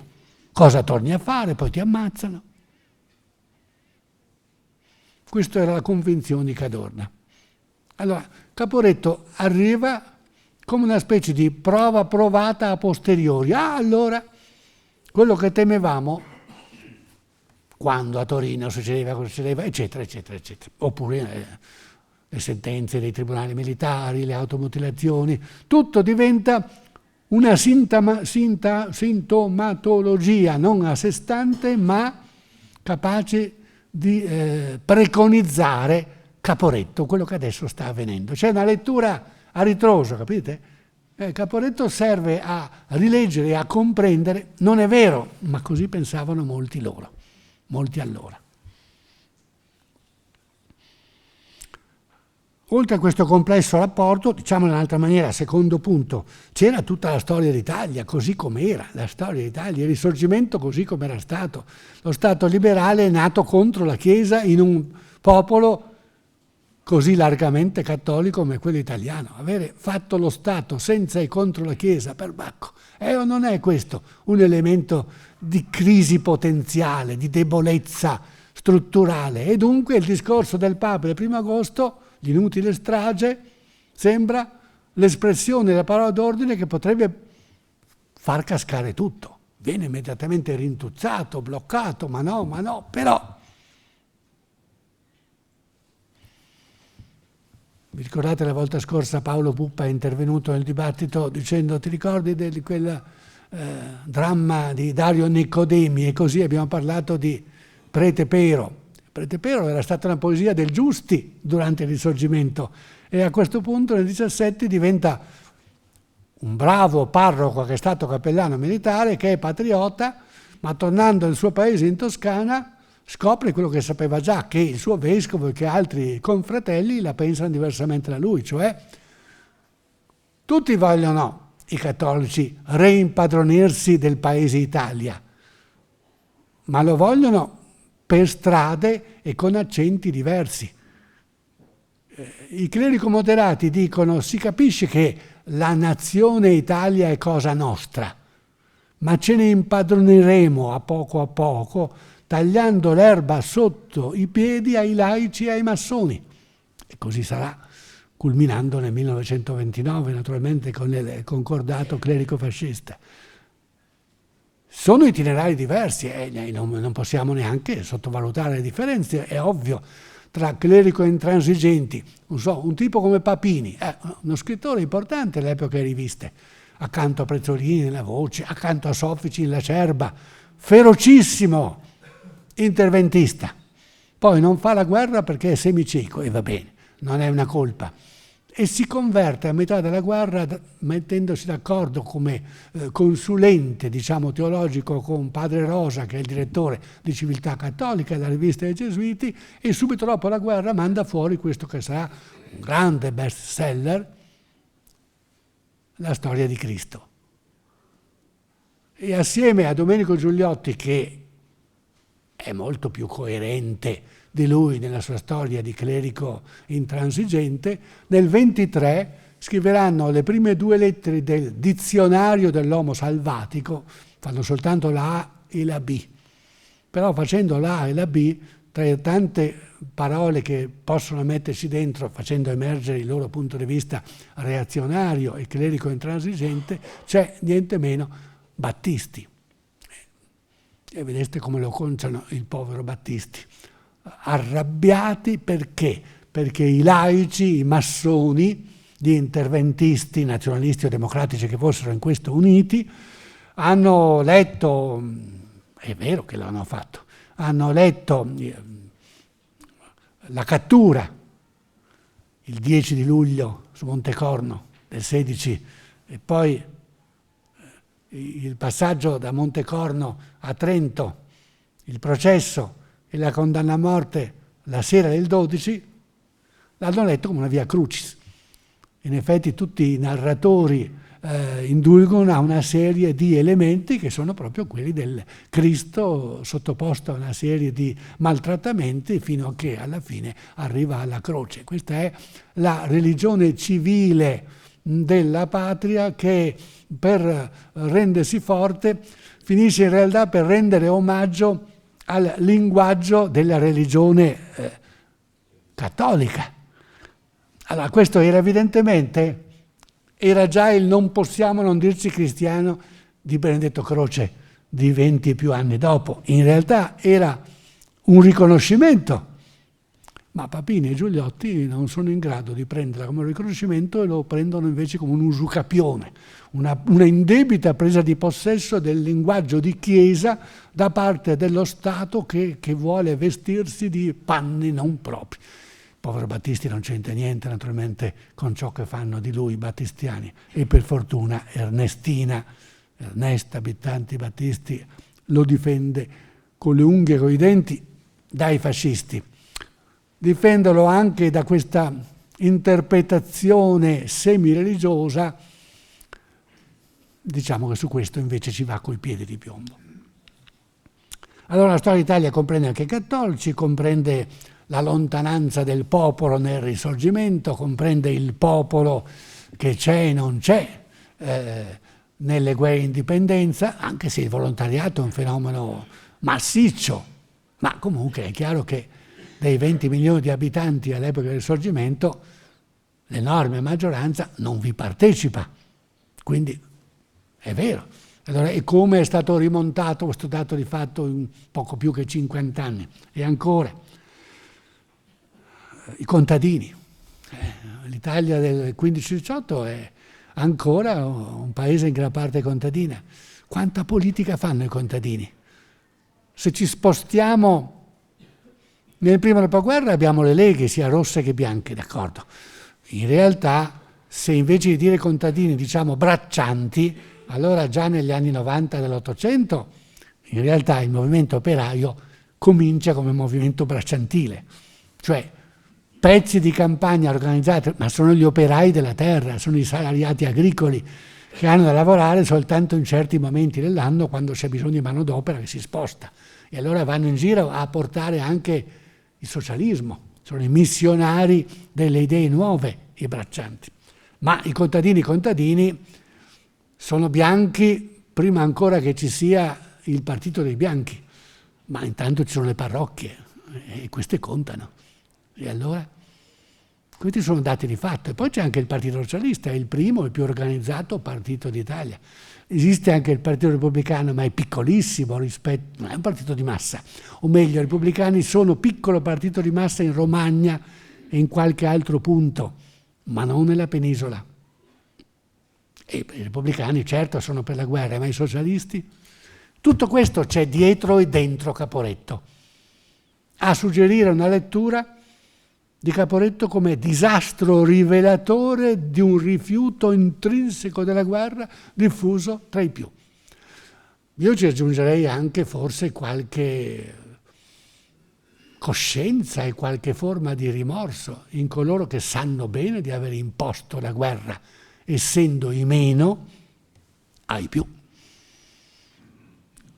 Cosa torni a fare? Poi ti ammazzano. Questa era la convinzione di Cadorna. Allora, Caporetto arriva come una specie di prova provata a posteriori. Allora, quello che temevamo, quando a Torino succedeva, eccetera, eccetera, eccetera. Oppure le sentenze dei tribunali militari, le automutilazioni, tutto diventa una sintomatologia non a sé stante, ma capace di preconizzare Caporetto, quello che adesso sta avvenendo. C'è una lettura a ritroso, capite? Caporetto serve a rileggere e a comprendere, non è vero, ma così pensavano molti allora. Oltre a questo complesso rapporto, diciamo in un'altra maniera, secondo punto, c'era tutta la storia d'Italia così com'era, la storia d'Italia, il risorgimento così com'era stato. Lo Stato liberale è nato contro la Chiesa in un popolo così largamente cattolico come quello italiano. Avere fatto lo Stato senza e contro la Chiesa, perbacco, o non è questo un elemento di crisi potenziale, di debolezza strutturale? E dunque il discorso del Papa del 1 agosto, l'inutile strage, sembra l'espressione della parola d'ordine che potrebbe far cascare tutto. Viene immediatamente rintuzzato, bloccato, ma no, però. Vi ricordate la volta scorsa Paolo Puppa è intervenuto nel dibattito dicendo: ti ricordi di quel dramma di Dario Nicodemi? E così abbiamo parlato di Prete Pero. Prete Pero era stata una poesia del Giusti durante il Risorgimento e a questo punto nel 17 diventa un bravo parroco che è stato cappellano militare, che è patriota, ma tornando nel suo paese in Toscana scopre quello che sapeva già, che il suo vescovo e che altri confratelli la pensano diversamente da lui, cioè tutti vogliono, i cattolici, reimpadronirsi del paese Italia, ma lo vogliono per strade e con accenti diversi. I clerico moderati dicono: si capisce che la nazione Italia è cosa nostra, ma ce ne impadroniremo a poco, tagliando l'erba sotto i piedi ai laici e ai massoni. E così sarà, culminando nel 1929, naturalmente, con il concordato clerico-fascista. Sono itinerari diversi e non possiamo neanche sottovalutare le differenze, è ovvio, tra clerico e intransigenti. Non so, un tipo come Papini, uno scrittore importante all'epoca delle riviste, accanto a Prezzolini nella Voce, accanto a Soffici in Lacerba, ferocissimo interventista. Poi non fa la guerra perché è semicieco e va bene, non è una colpa. E si converte a metà della guerra mettendosi d'accordo come consulente, diciamo, teologico con Padre Rosa, che è il direttore di Civiltà Cattolica, la rivista dei Gesuiti, e subito dopo la guerra manda fuori questo che sarà un grande best seller, La storia di Cristo. E assieme a Domenico Gigliotti, che è molto più coerente di lui nella sua storia di clerico intransigente, nel 23 scriveranno le prime 2 lettere del dizionario dell'Homo salvatico, fanno soltanto la A e la B, però facendo la A e la B, tra le tante parole che possono mettersi dentro, facendo emergere il loro punto di vista reazionario e clerico intransigente, c'è niente meno Battisti. E vedete come lo conciano il povero Battisti. Arrabbiati perché? Perché i laici, i massoni, gli interventisti, nazionalisti o democratici che fossero in questo uniti, hanno letto, è vero che l'hanno fatto, hanno letto la cattura il 10 di luglio su Montecorno del 16 e poi il passaggio da Montecorno a Trento, il processo e la condanna a morte la sera del 12, l'hanno letto come una via crucis. In effetti tutti i narratori indulgono a una serie di elementi che sono proprio quelli del Cristo sottoposto a una serie di maltrattamenti fino a che alla fine arriva alla croce. Questa è la religione civile della patria che per rendersi forte finisce in realtà per rendere omaggio al linguaggio della religione cattolica. Allora questo era già il non possiamo non dirci cristiano di Benedetto Croce di 20 e più anni dopo. In realtà era un riconoscimento, ma Papini e Giuliotti non sono in grado di prenderla come un riconoscimento e lo prendono invece come un usucapione, una indebita presa di possesso del linguaggio di Chiesa da parte dello Stato che vuole vestirsi di panni non propri. Povero Battisti non c'entra niente naturalmente con ciò che fanno di lui i battistiani e per fortuna Ernesta Bittanti Battisti lo difende con le unghie e con i denti dai fascisti. Difenderlo anche da questa interpretazione semi-religiosa, diciamo che su questo invece ci va coi piedi di piombo. Allora la storia d'Italia comprende anche i cattolici, comprende la lontananza del popolo nel Risorgimento, comprende il popolo che c'è e non c'è nelle guerre di indipendenza, anche se il volontariato è un fenomeno massiccio, ma comunque è chiaro che dei 20 milioni di abitanti all'epoca del Risorgimento l'enorme maggioranza non vi partecipa, quindi è vero. Allora, e come è stato rimontato questo dato di fatto in poco più che 50 anni? E ancora, i contadini. L'Italia del 15-18 è ancora un paese in gran parte contadina. Quanta politica fanno i contadini? Se ci spostiamo nel primo dopoguerra abbiamo le leghe, sia rosse che bianche, d'accordo. In realtà, se invece di dire contadini diciamo braccianti, allora già negli anni 90 dell'Ottocento, in realtà il movimento operaio comincia come movimento bracciantile, cioè pezzi di campagna organizzati, ma sono gli operai della terra, sono i salariati agricoli che hanno da lavorare soltanto in certi momenti dell'anno quando c'è bisogno di manodopera che si sposta. E allora vanno in giro a portare anche il socialismo, sono i missionari delle idee nuove, i braccianti. Ma i contadini sono bianchi prima ancora che ci sia il partito dei bianchi, ma intanto ci sono le parrocchie e queste contano. E allora? Questi sono dati di fatto. E poi c'è anche il Partito Socialista, è il primo e più organizzato partito d'Italia. Esiste anche il Partito Repubblicano, ma è piccolissimo rispetto, non è un partito di massa. O meglio, i repubblicani sono piccolo partito di massa in Romagna e in qualche altro punto, ma non nella penisola. E i repubblicani certo sono per la guerra, ma i socialisti? Tutto questo c'è dietro e dentro Caporetto. A suggerire una lettura di Caporetto come disastro rivelatore di un rifiuto intrinseco della guerra diffuso tra i più. Io ci aggiungerei anche forse qualche coscienza e qualche forma di rimorso in coloro che sanno bene di aver imposto la guerra, essendo i meno ai più.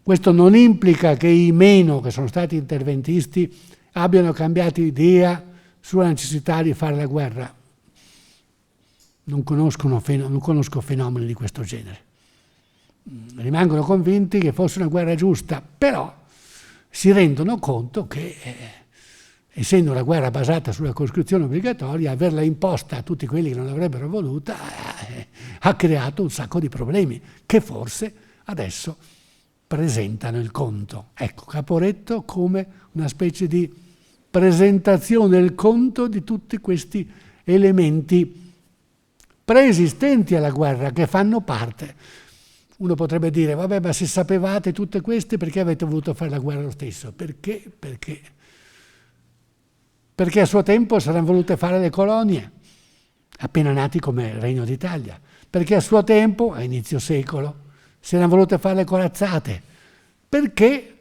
Questo non implica che i meno, che sono stati interventisti, abbiano cambiato idea sulla necessità di fare la guerra. Non conosco fenomeni di questo genere. Rimangono convinti che fosse una guerra giusta, però si rendono conto che, essendo una guerra basata sulla coscrizione obbligatoria, averla imposta a tutti quelli che non l'avrebbero voluta ha creato un sacco di problemi che forse adesso presentano il conto. Ecco, Caporetto come una specie di presentazione del conto di tutti questi elementi preesistenti alla guerra che fanno parte. Uno potrebbe dire, vabbè, ma se sapevate tutte queste, perché avete voluto fare la guerra lo stesso? Perché? Perché a suo tempo saranno volute fare le colonie. appena nati come Regno d'Italia, perché a suo tempo, a inizio secolo, se ne volute fare le corazzate, perché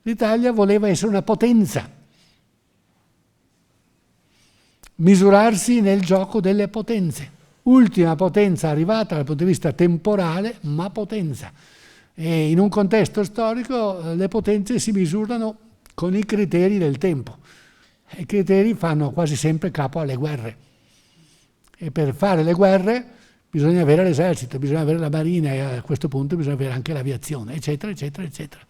l'Italia voleva essere una potenza, misurarsi nel gioco delle potenze. Ultima potenza arrivata dal punto di vista temporale, ma potenza. E in un contesto storico le potenze si misurano con i criteri del tempo. I criteri fanno quasi sempre capo alle guerre. E per fare le guerre bisogna avere l'esercito, bisogna avere la marina e a questo punto bisogna avere anche l'aviazione, eccetera, eccetera, eccetera.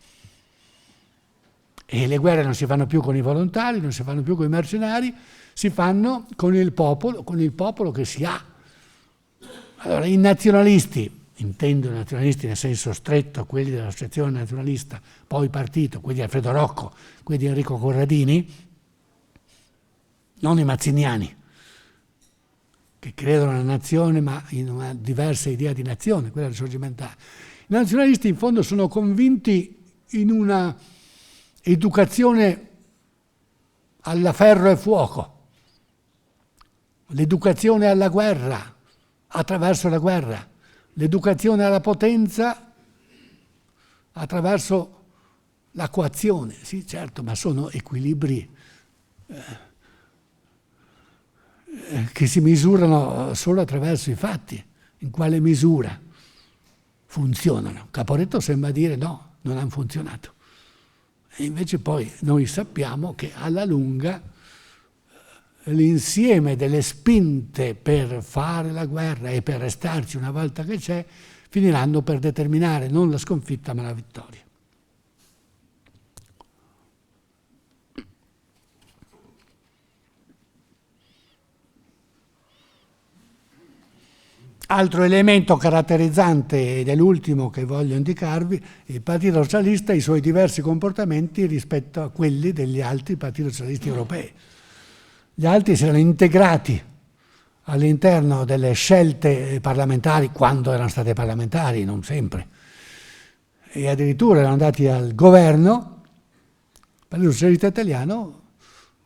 E le guerre non si fanno più con i volontari, non si fanno più con i mercenari, si fanno con il popolo che si ha. Allora, i nazionalisti, intendo i nazionalisti nel senso stretto, quelli dell'Associazione Nazionalista, poi partito, quelli di Alfredo Rocco, quelli di Enrico Corradini, non i mazziniani, che credono nella nazione ma in una diversa idea di nazione, quella risorgimentale. I nazionalisti in fondo sono convinti in una educazione alla ferro e fuoco, l'educazione alla guerra, attraverso la guerra, l'educazione alla potenza attraverso la coazione. Sì, certo, ma sono equilibri che si misurano solo attraverso i fatti. In quale misura funzionano? Caporetto sembra dire no, non hanno funzionato. E invece poi noi sappiamo che alla lunga l'insieme delle spinte per fare la guerra e per restarci una volta che c'è finiranno per determinare non la sconfitta ma la vittoria. Altro elemento caratterizzante dell'ultimo che voglio indicarvi, il Partito Socialista e i suoi diversi comportamenti rispetto a quelli degli altri partiti socialisti europei. Gli altri si erano integrati all'interno delle scelte parlamentari, quando erano state parlamentari, non sempre, e addirittura erano andati al governo. Il Partito Socialista Italiano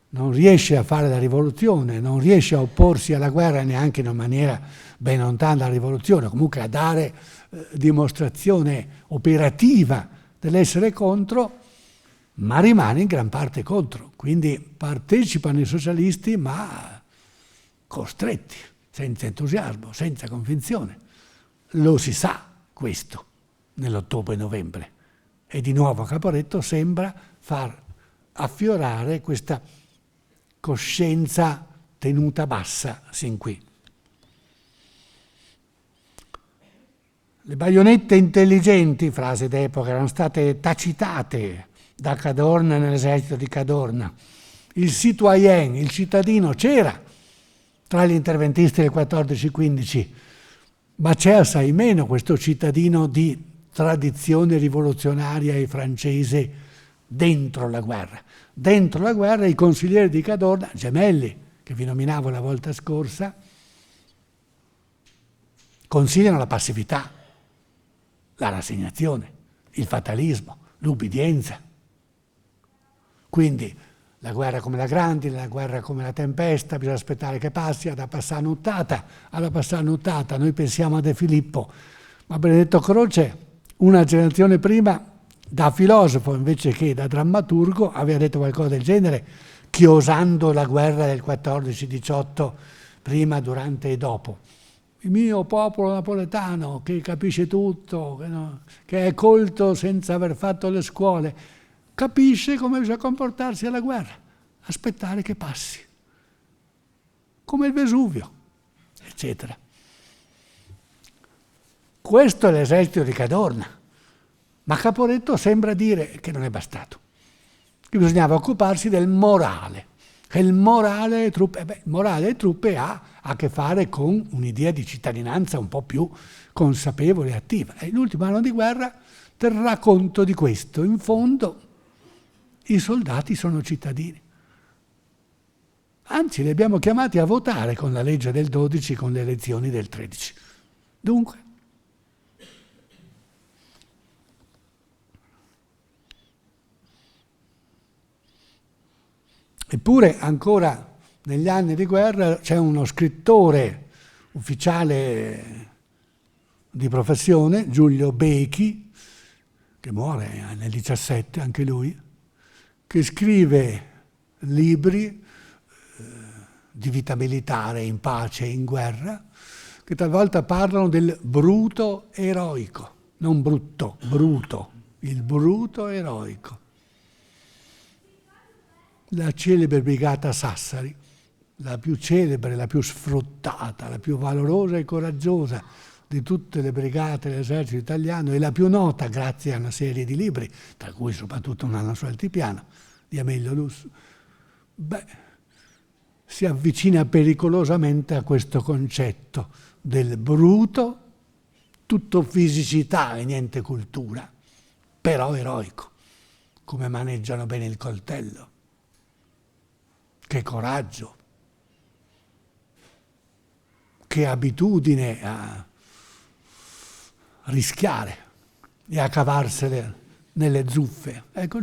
non riesce a fare la rivoluzione, non riesce a opporsi alla guerra neanche in una maniera ben lontana dalla rivoluzione, comunque a dare dimostrazione operativa dell'essere contro, ma rimane in gran parte contro. Quindi partecipano i socialisti, ma costretti, senza entusiasmo, senza convinzione. Lo si sa questo nell'ottobre-novembre. E di nuovo Caporetto sembra far affiorare questa coscienza tenuta bassa sin qui. Le baionette intelligenti, frase d'epoca, erano state tacitate da Cadorna nell'esercito di Cadorna. Il citoyen, il cittadino, c'era tra gli interventisti del 14-15, ma c'è assai meno questo cittadino di tradizione rivoluzionaria e francese dentro la guerra. Dentro la guerra i consiglieri di Cadorna, Gemelli, che vi nominavo la volta scorsa, consigliano la passività, la rassegnazione, il fatalismo, l'ubbidienza. Quindi la guerra come la grandine, la guerra come la tempesta, bisogna aspettare che passi, alla passare nuttata, noi pensiamo a De Filippo, ma Benedetto Croce, una generazione prima, da filosofo invece che da drammaturgo, aveva detto qualcosa del genere, chiosando la guerra del 14-18, prima, durante e dopo. Il mio popolo napoletano che capisce tutto, che è colto senza aver fatto le scuole, capisce come bisogna comportarsi alla guerra, aspettare che passi, come il Vesuvio, eccetera. Questo è l'esercito di Cadorna, ma Caporetto sembra dire che non è bastato, che bisognava occuparsi del morale, che il morale delle truppe ha a che fare con un'idea di cittadinanza un po' più consapevole e attiva. E l'ultimo anno di guerra terrà conto di questo. In fondo i soldati sono cittadini. Anzi, li abbiamo chiamati a votare con la legge del 12, con le elezioni del 13. Dunque, eppure ancora negli anni di guerra c'è uno scrittore ufficiale di professione, Giulio Bechi, che muore nel 17 anche lui, che scrive libri di vita militare in pace e in guerra, che talvolta parlano del bruto eroico, non brutto, bruto, il bruto eroico. La celebre brigata Sassari, la più celebre, la più sfruttata, la più valorosa e coraggiosa di tutte le brigate dell'esercito italiano e la più nota grazie a una serie di libri, tra cui soprattutto Un anno su altipiano, di Amelio Lussu, si avvicina pericolosamente a questo concetto del bruto, tutto fisicità e niente cultura, però eroico, come maneggiano bene il coltello, che coraggio, che abitudine a rischiare e a cavarsele nelle zuffe. Ecco,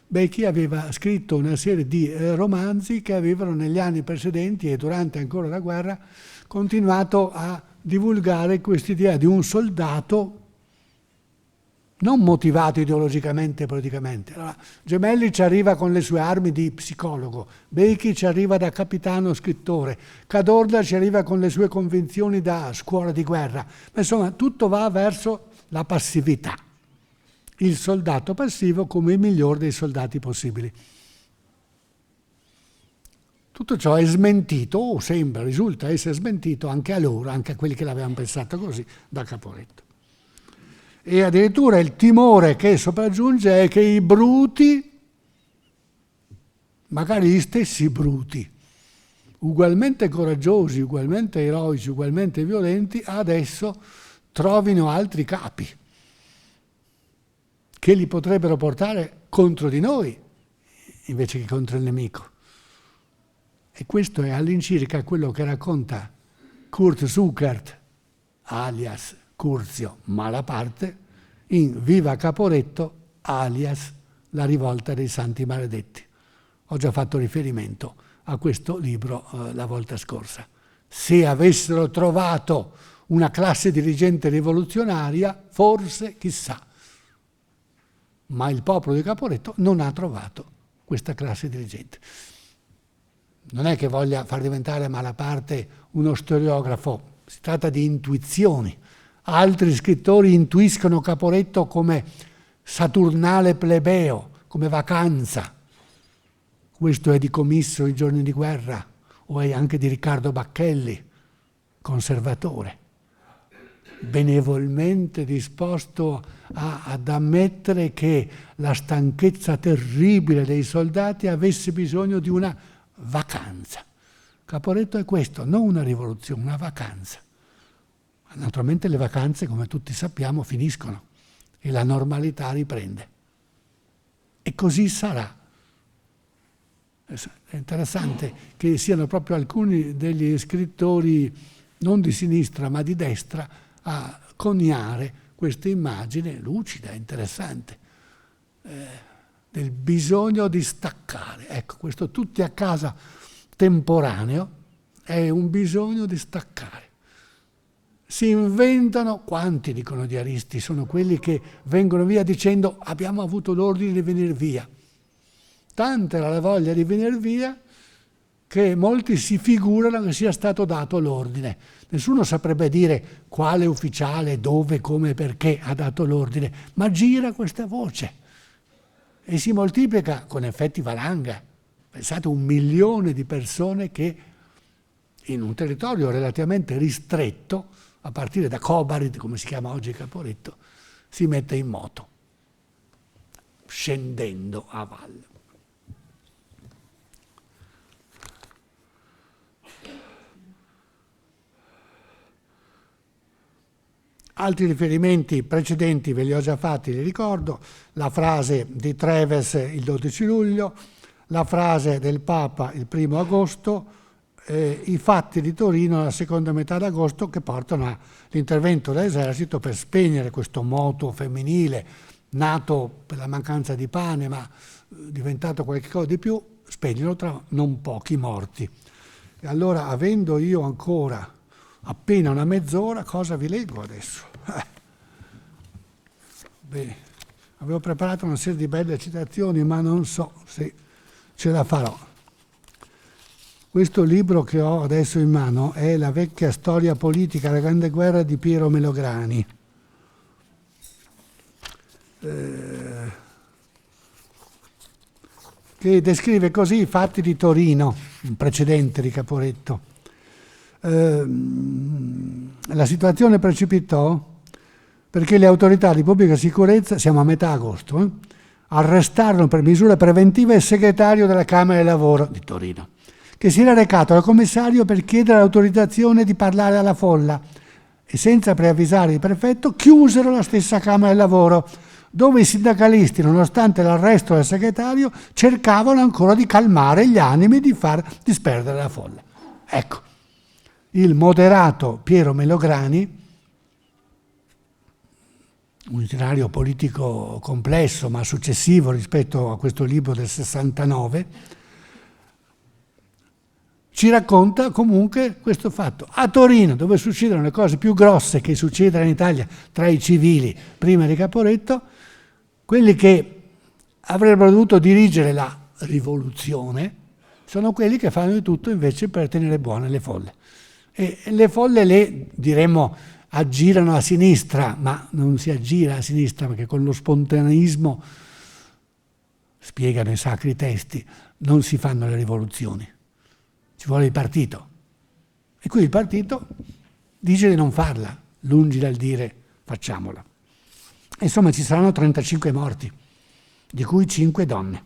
Bechi aveva scritto una serie di romanzi che avevano negli anni precedenti e durante ancora la guerra continuato a divulgare quest'idea di un soldato non motivato ideologicamente e politicamente. Allora, Gemelli ci arriva con le sue armi di psicologo, Bechi ci arriva da capitano scrittore, Cadorna ci arriva con le sue convinzioni da scuola di guerra. Ma insomma, tutto va verso la passività. Il soldato passivo come il miglior dei soldati possibili. Tutto ciò è smentito, o risulta essere smentito anche a loro, anche a quelli che l'avevano pensato così, da Caporetto. E addirittura il timore che sopraggiunge è che i bruti, magari gli stessi bruti, ugualmente coraggiosi, ugualmente eroici, ugualmente violenti, adesso trovino altri capi che li potrebbero portare contro di noi invece che contro il nemico. E questo è all'incirca quello che racconta Kurt Zuckert, alias Curzio Malaparte, in Viva Caporetto, alias La rivolta dei Santi Maledetti. Ho già fatto riferimento a questo libro la volta scorsa. Se avessero trovato una classe dirigente rivoluzionaria, forse, chissà, ma il popolo di Caporetto non ha trovato questa classe dirigente. Non è che voglia far diventare Malaparte uno storiografo, si tratta di intuizioni. Altri scrittori intuiscono Caporetto come saturnale plebeo, come vacanza. Questo è di Comisso I giorni di guerra, o è anche di Riccardo Bacchelli, conservatore, benevolmente disposto ad ammettere che la stanchezza terribile dei soldati avesse bisogno di una vacanza. Caporetto è questo, non una rivoluzione, una vacanza. Naturalmente le vacanze, come tutti sappiamo, finiscono e la normalità riprende. E così sarà. È interessante che siano proprio alcuni degli scrittori, non di sinistra ma di destra, a coniare questa immagine lucida, interessante, del bisogno di staccare. Ecco, questo tutti a casa temporaneo è un bisogno di staccare. Si inventano, quanti dicono diaristi, sono quelli che vengono via dicendo abbiamo avuto l'ordine di venire via. Tanta era la voglia di venire via che molti si figurano che sia stato dato l'ordine. Nessuno saprebbe dire quale ufficiale, dove, come, perché ha dato l'ordine, ma gira questa voce e si moltiplica con effetti valanga. Pensate, 1 milione di persone che in un territorio relativamente ristretto, a partire da Kobarid, come si chiama oggi Caporetto, si mette in moto, scendendo a valle. Altri riferimenti precedenti ve li ho già fatti, li ricordo, la frase di Treves il 12 luglio, la frase del Papa il 1 agosto, i fatti di Torino la seconda metà d'agosto che portano all'intervento dell'esercito per spegnere questo moto femminile nato per la mancanza di pane ma diventato qualcosa di più, spegnerlo tra non pochi morti. E allora, avendo io ancora appena una mezz'ora, cosa vi leggo adesso? Bene, avevo preparato una serie di belle citazioni, ma non so se ce la farò. Questo libro che ho adesso in mano è La vecchia storia politica, la grande guerra di Piero Melograni. Che descrive così i fatti di Torino, un precedente di Caporetto. La situazione precipitò perché le autorità di pubblica sicurezza, siamo a metà agosto, arrestarono per misura preventiva il segretario della Camera del Lavoro di Torino, che si era recato al commissario per chiedere l'autorizzazione di parlare alla folla e senza preavvisare il prefetto chiusero la stessa Camera del Lavoro, dove i sindacalisti, nonostante l'arresto del segretario, cercavano ancora di calmare gli animi e di far disperdere la folla. Ecco, il moderato Piero Melograni, un itinerario politico complesso ma successivo rispetto a questo libro del 69, ci racconta comunque questo fatto. A Torino, dove succedono le cose più grosse che succedono in Italia tra i civili prima di Caporetto, quelli che avrebbero dovuto dirigere la rivoluzione sono quelli che fanno di tutto invece per tenere buone le folle. E le folle le, diremmo, aggirano a sinistra, ma non si aggira a sinistra perché con lo spontaneismo, spiegano i sacri testi, non si fanno le rivoluzioni. Ci vuole il partito. E qui il partito dice di non farla, lungi dal dire facciamola. Insomma, ci saranno 35 morti, di cui 5 donne.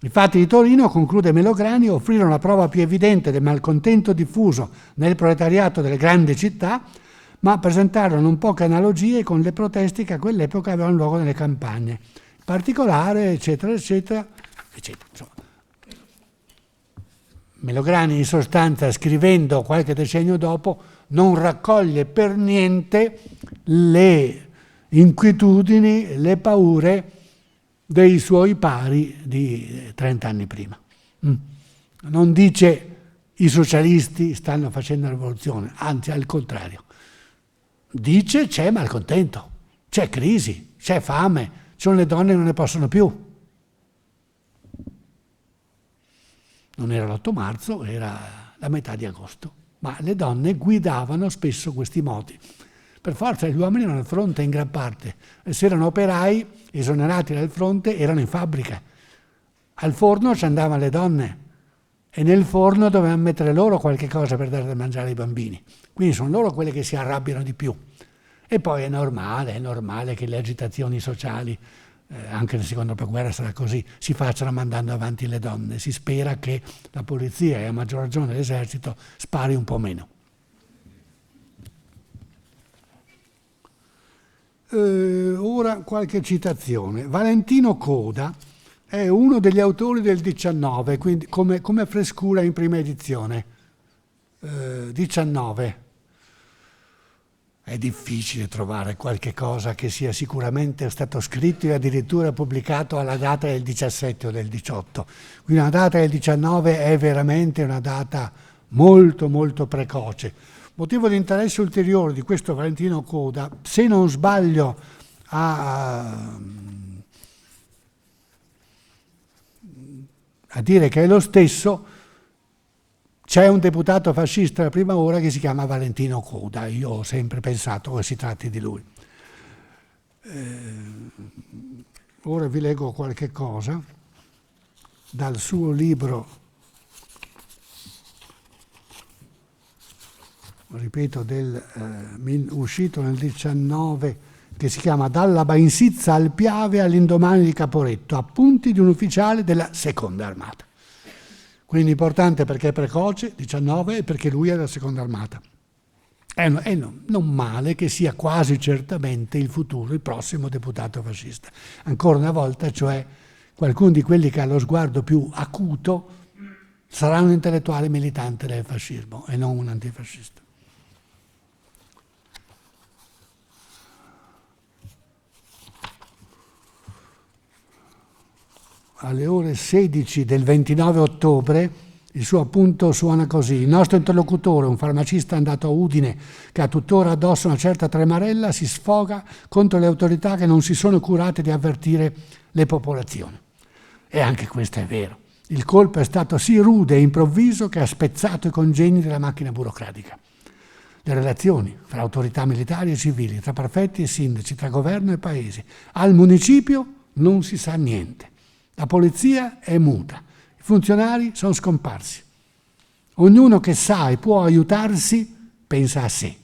I fatti di Torino, conclude Melograni, offrirono la prova più evidente del malcontento diffuso nel proletariato delle grandi città, ma presentarono non poche analogie con le proteste che a quell'epoca avevano luogo nelle campagne. In particolare, eccetera, eccetera, eccetera. Insomma, Melograni, in sostanza, scrivendo qualche decennio dopo, non raccoglie per niente le inquietudini, le paure dei suoi pari di 30 anni prima. Non dice i socialisti stanno facendo la rivoluzione, anzi al contrario. Dice c'è malcontento, c'è crisi, c'è fame, ci sono le donne che non ne possono più. Non era l'8 marzo, era la metà di agosto, ma le donne guidavano spesso questi moti. Per forza gli uomini erano al fronte in gran parte, e se erano operai esonerati dal fronte erano in fabbrica. Al forno ci andavano le donne e nel forno dovevano mettere loro qualche cosa per dare da mangiare ai bambini. Quindi sono loro quelle che si arrabbiano di più. E poi è normale che le agitazioni sociali, anche nel secondo dopoguerra sarà così, si facciano mandando avanti le donne. Si spera che la polizia e a maggior ragione l'esercito spari un po' meno. Ora qualche citazione. Valentino Coda è uno degli autori del 19, quindi come frescura in prima edizione. 19. È difficile trovare qualche cosa che sia sicuramente stato scritto e addirittura pubblicato alla data del 17 o del 18. Quindi la data del 19 è veramente una data molto molto precoce. Motivo di interesse ulteriore di questo Valentino Coda, se non sbaglio a dire che è lo stesso, c'è un deputato fascista della prima ora che si chiama Valentino Coda. Io ho sempre pensato che si tratti di lui. Ora vi leggo qualche cosa dal suo libro, ripeto, uscito nel 19, che si chiama Dalla Bainsizza al Piave all'indomani di Caporetto, appunti di un ufficiale della seconda armata. Quindi importante perché è precoce, 19, e perché lui è della seconda armata. Non male che sia quasi certamente il futuro, il prossimo deputato fascista. Ancora una volta, cioè, qualcuno di quelli che ha lo sguardo più acuto sarà un intellettuale militante del fascismo e non un antifascista. Alle ore 16 del 29 ottobre Il suo appunto suona così: il nostro interlocutore, un farmacista andato a Udine che ha tuttora addosso una certa tremarella, si sfoga contro le autorità che non si sono curate di avvertire le popolazioni. E anche questo è vero. Il colpo è stato sì rude e improvviso che ha spezzato i congegni della macchina burocratica. Le relazioni fra autorità militari e civili, tra prefetti e sindaci, tra governo e paesi. Al municipio non si sa niente. La polizia è muta. I funzionari sono scomparsi. Ognuno che sa e può aiutarsi pensa a sé.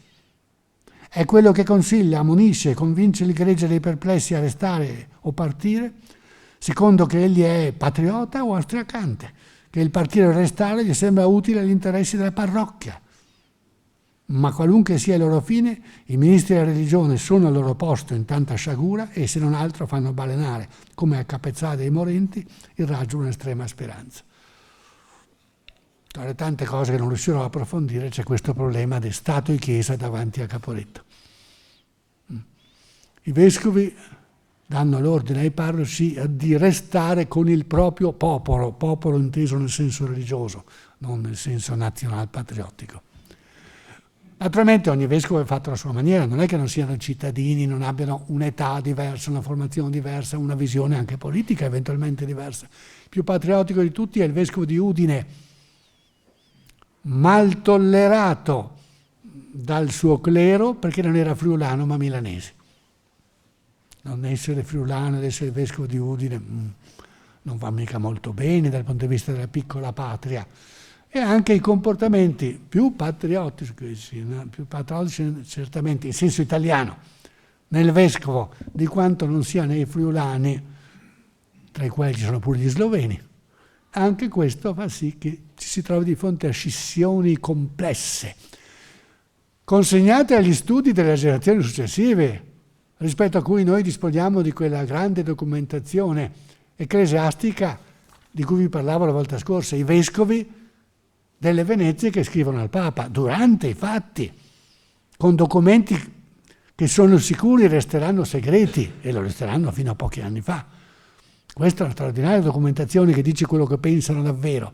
È quello che consiglia, ammonisce e convince il gregge dei perplessi a restare o partire, secondo che egli è patriota o austriacante, che il partire o restare gli sembra utile agli interessi della parrocchia. Ma qualunque sia il loro fine, i ministri della religione sono al loro posto in tanta sciagura e se non altro fanno balenare, come a Capezzale dei Morenti, il raggio di un'estrema speranza. Tra le tante cose che non riuscirò a approfondire c'è questo problema di Stato e Chiesa davanti a Caporetto. I vescovi danno l'ordine ai parroci di restare con il proprio popolo, popolo inteso nel senso religioso, non nel senso nazional patriottico. Naturalmente ogni vescovo è fatto alla sua maniera, non è che non siano cittadini, non abbiano un'età diversa, una formazione diversa, una visione anche politica eventualmente diversa. Il più patriottico di tutti è il vescovo di Udine, mal tollerato dal suo clero perché non era friulano ma milanese. Non essere friulano ed essere vescovo di Udine non va mica molto bene dal punto di vista della piccola patria. E anche i comportamenti più patriottici certamente in senso italiano nel vescovo di quanto non sia nei friulani, tra i quali ci sono pure gli sloveni. Anche questo fa sì che ci si trovi di fronte a scissioni complesse, consegnate agli studi delle generazioni successive, rispetto a cui noi disponiamo di quella grande documentazione ecclesiastica di cui vi parlavo la volta scorsa, i vescovi delle Venezie che scrivono al Papa durante i fatti, con documenti che sono sicuri resteranno segreti e lo resteranno fino a pochi anni fa. Questa è una straordinaria documentazione che dice quello che pensano davvero.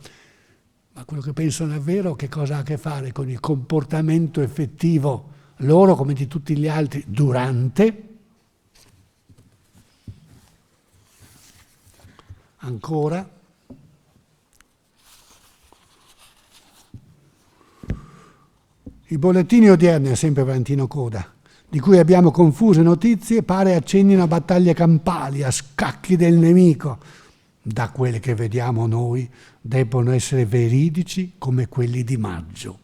Ma quello che pensano davvero che cosa ha a che fare con il comportamento effettivo loro come di tutti gli altri durante? Ancora? I bollettini odierni, è sempre Valentino Coda, di cui abbiamo confuse notizie, pare accennino a battaglie campali, a scacchi del nemico. Da quelle che vediamo noi, debbono essere veridici come quelli di maggio.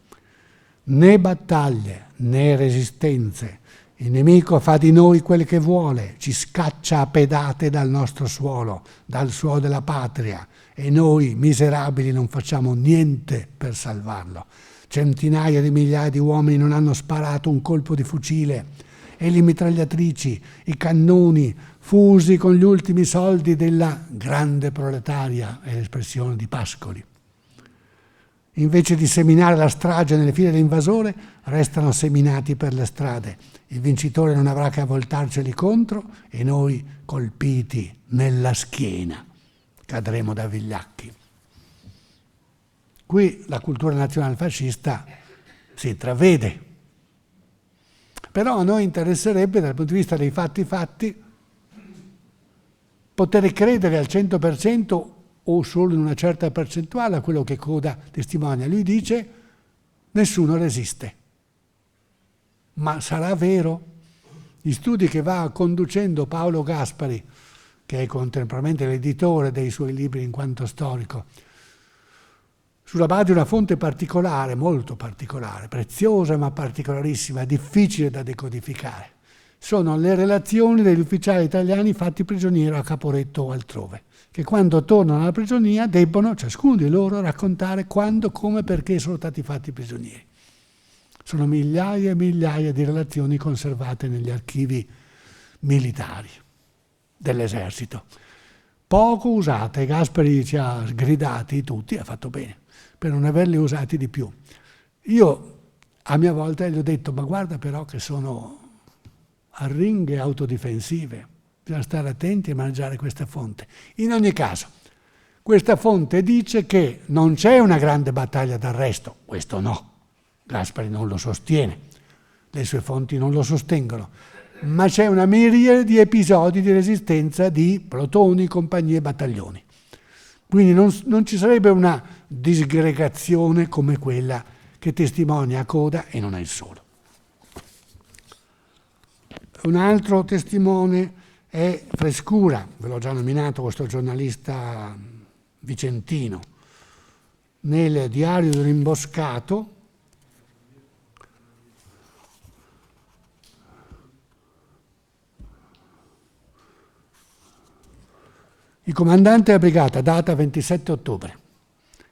Né battaglie, né resistenze. Il nemico fa di noi quel che vuole, ci scaccia a pedate dal nostro suolo, dal suolo della patria, e noi, miserabili, non facciamo niente per salvarlo. Centinaia di migliaia di uomini non hanno sparato un colpo di fucile e le mitragliatrici, i cannoni, fusi con gli ultimi soldi della grande proletaria, è l'espressione di Pascoli. Invece di seminare la strage nelle file dell'invasore, restano seminati per le strade. Il vincitore non avrà che a voltarceli contro e noi, colpiti nella schiena, cadremo da vigliacchi. Qui la cultura nazionalfascista si intravede. Però a noi interesserebbe, dal punto di vista dei fatti, poter credere al 100% o solo in una certa percentuale a quello che Coda testimonia. Lui dice: nessuno resiste. Ma sarà vero? Gli studi che va conducendo Paolo Gaspari, che è contemporaneamente l'editore dei suoi libri in quanto storico, sulla base di una fonte particolare, molto particolare, preziosa ma particolarissima, difficile da decodificare, sono le relazioni degli ufficiali italiani fatti prigionieri a Caporetto o altrove, che quando tornano alla prigionia debbono, ciascuno di loro, raccontare quando, come, perché sono stati fatti prigionieri. Sono migliaia e migliaia di relazioni conservate negli archivi militari dell'esercito. Poco usate, Gaspari ci ha sgridati tutti, ha fatto bene, per non averli usati di più. Io a mia volta gli ho detto: ma guarda però che sono arringhe autodifensive, bisogna stare attenti a mangiare questa fonte. In ogni caso, Questa fonte dice che non c'è una grande battaglia d'arresto, questo no, Gaspari non lo sostiene, le sue fonti non lo sostengono, ma c'è una miriade di episodi di resistenza di plotoni, compagnie e battaglioni. Quindi non ci sarebbe una disgregazione come quella che testimonia Coda e non è il solo. Un altro testimone è Frescura, ve l'ho già nominato, questo giornalista vicentino. Nel Diario dell'imboscato il comandante della brigata, data 27 ottobre.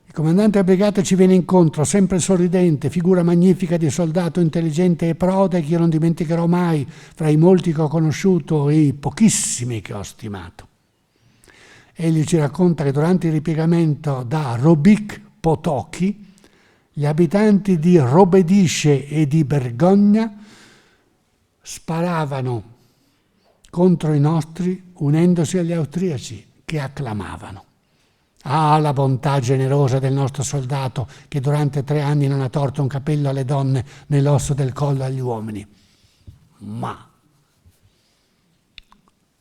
Il comandante della brigata ci viene incontro, sempre sorridente, figura magnifica di soldato intelligente e prode che io non dimenticherò mai, fra i molti che ho conosciuto e i pochissimi che ho stimato. Egli ci racconta che durante il ripiegamento da Robic Potoki, gli abitanti di Robedisce e di Bergogna sparavano contro i nostri unendosi agli austriaci che acclamavano. Ah, la bontà generosa del nostro soldato che durante 3 anni non ha torto un capello alle donne né l'osso del collo agli uomini. Ma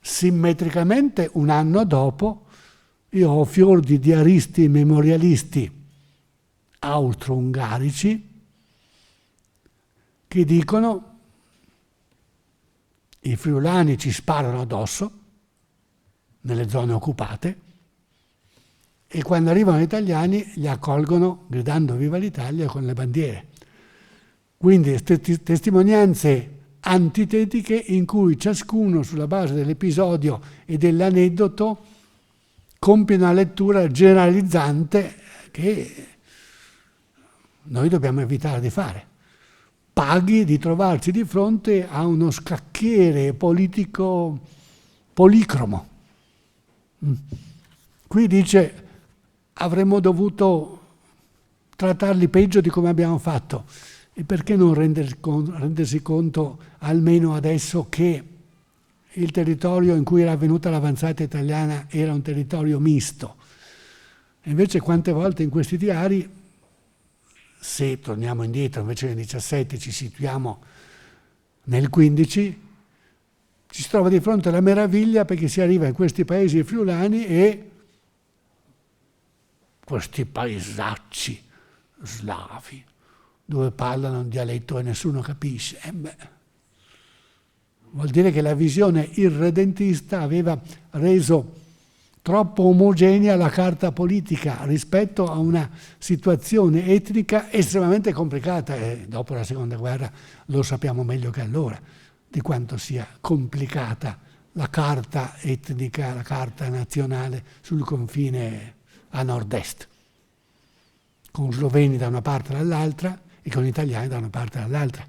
simmetricamente un anno dopo io ho fior di diaristi e memorialisti austro-ungarici che dicono i friulani ci sparano addosso nelle zone occupate e quando arrivano gli italiani li accolgono gridando viva l'Italia con le bandiere. Quindi testimonianze antitetiche in cui ciascuno sulla base dell'episodio e dell'aneddoto compie una lettura generalizzante che noi dobbiamo evitare di fare. Paghi di trovarsi di fronte a uno scacchiere politico policromo. Qui dice avremmo dovuto trattarli peggio di come abbiamo fatto. E perché non rendersi conto almeno adesso che il territorio in cui era avvenuta l'avanzata italiana era un territorio misto? E invece quante volte in questi diari, se torniamo indietro invece nel 17 ci situiamo nel 15, ci si trova di fronte alla meraviglia perché si arriva in questi paesi friulani e questi paesacci slavi dove parlano un dialetto e nessuno capisce. Vuol dire che la visione irredentista aveva reso troppo omogenea la carta politica rispetto a una situazione etnica estremamente complicata e dopo la seconda guerra lo sappiamo meglio che allora di quanto sia complicata la carta etnica, la carta nazionale sul confine a nord-est, con sloveni da una parte e dall'altra e con italiani da una parte e dall'altra,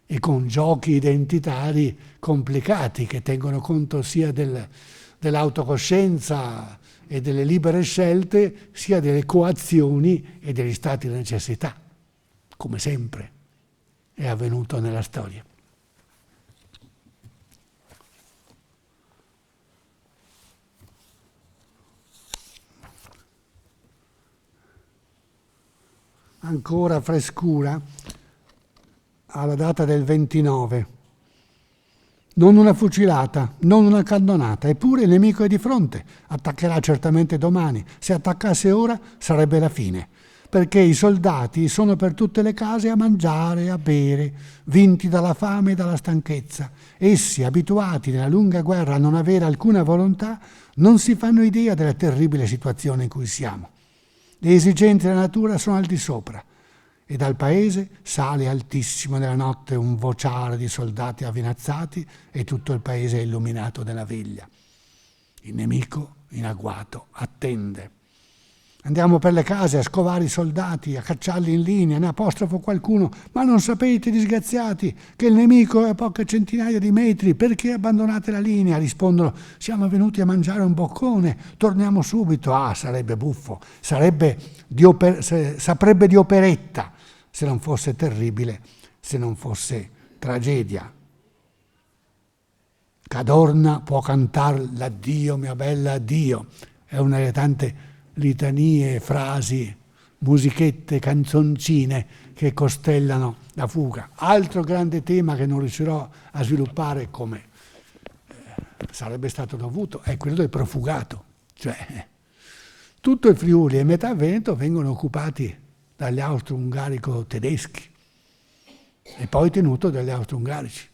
e con giochi identitari complicati che tengono conto sia dell'autocoscienza e delle libere scelte, sia delle coazioni e degli stati di necessità, come sempre è avvenuto nella storia. Ancora Frescura, alla data del 29. Non una fucilata, non una cannonata, eppure il nemico è di fronte, attaccherà certamente domani. Se attaccasse ora sarebbe la fine, perché i soldati sono per tutte le case a mangiare e a bere, vinti dalla fame e dalla stanchezza. Essi, abituati nella lunga guerra a non avere alcuna volontà, non si fanno idea della terribile situazione in cui siamo. Le esigenze della natura sono al di sopra e dal paese sale altissimo nella notte un vociare di soldati avvinazzati e tutto il paese è illuminato dalla veglia. Il nemico, in agguato, attende. Andiamo per le case a scovare i soldati, a cacciarli in linea, ne apostrofo qualcuno. Ma non sapete, disgraziati, che il nemico è a poche centinaia di metri, perché abbandonate la linea? Rispondono, siamo venuti a mangiare un boccone, torniamo subito. Ah, sarebbe buffo, saprebbe di operetta, se non fosse terribile, se non fosse tragedia. Cadorna può cantar l'addio, mia bella, addio. È una delle tante litanie, frasi, musichette, canzoncine che costellano la fuga. Altro grande tema che non riuscirò a sviluppare come sarebbe stato dovuto è quello del profugato. Cioè, tutto il Friuli e metà Veneto vengono occupati dagli austro-ungarico-tedeschi e poi tenuto dagli austro-ungarici.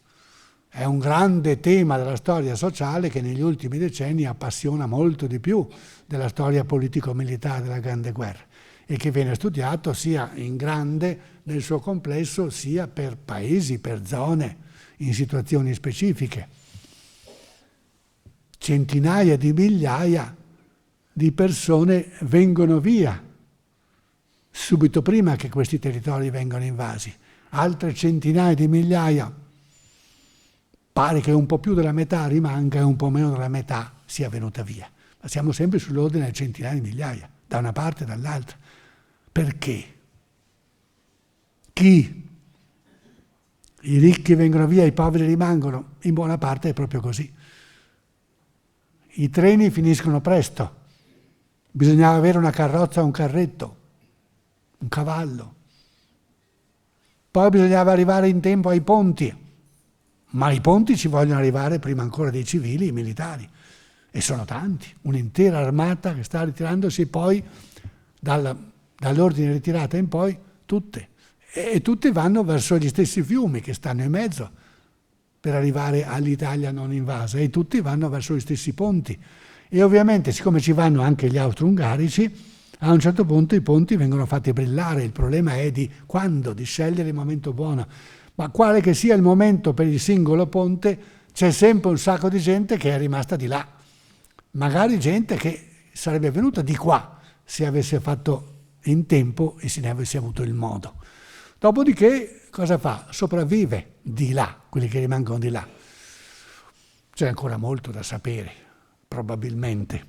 È un grande tema della storia sociale che negli ultimi decenni appassiona molto di più della storia politico-militare della Grande Guerra e che viene studiato sia in grande nel suo complesso, sia per paesi, per zone, in situazioni specifiche. Centinaia di migliaia di persone vengono via subito prima che questi territori vengano invasi. Altre centinaia di migliaia, pare che un po' più della metà rimanga e un po' meno della metà sia venuta via. Ma siamo sempre sull'ordine di centinaia di migliaia, da una parte e dall'altra. Perché? Chi? I ricchi vengono via, i poveri rimangono? In buona parte è proprio così. I treni finiscono presto, bisognava avere una carrozza o un carretto, un cavallo. Poi bisognava arrivare in tempo ai ponti, ma ai ponti ci vogliono arrivare prima ancora dei civili, i militari, e sono tanti, un'intera armata che sta ritirandosi poi dall'ordine di ritirata in poi tutte, e tutte vanno verso gli stessi fiumi che stanno in mezzo per arrivare all'Italia non invasa, e tutti vanno verso gli stessi ponti. E ovviamente, siccome ci vanno anche gli austro-ungarici, a un certo punto i ponti vengono fatti brillare. Il problema è di quando, di scegliere il momento buono. Ma quale che sia il momento per il singolo ponte, c'è sempre un sacco di gente che è rimasta di là. Magari gente che sarebbe venuta di qua se avesse fatto in tempo e se ne avesse avuto il modo. Dopodiché cosa fa? Sopravvive di là, quelli che rimangono di là. C'è ancora molto da sapere, probabilmente,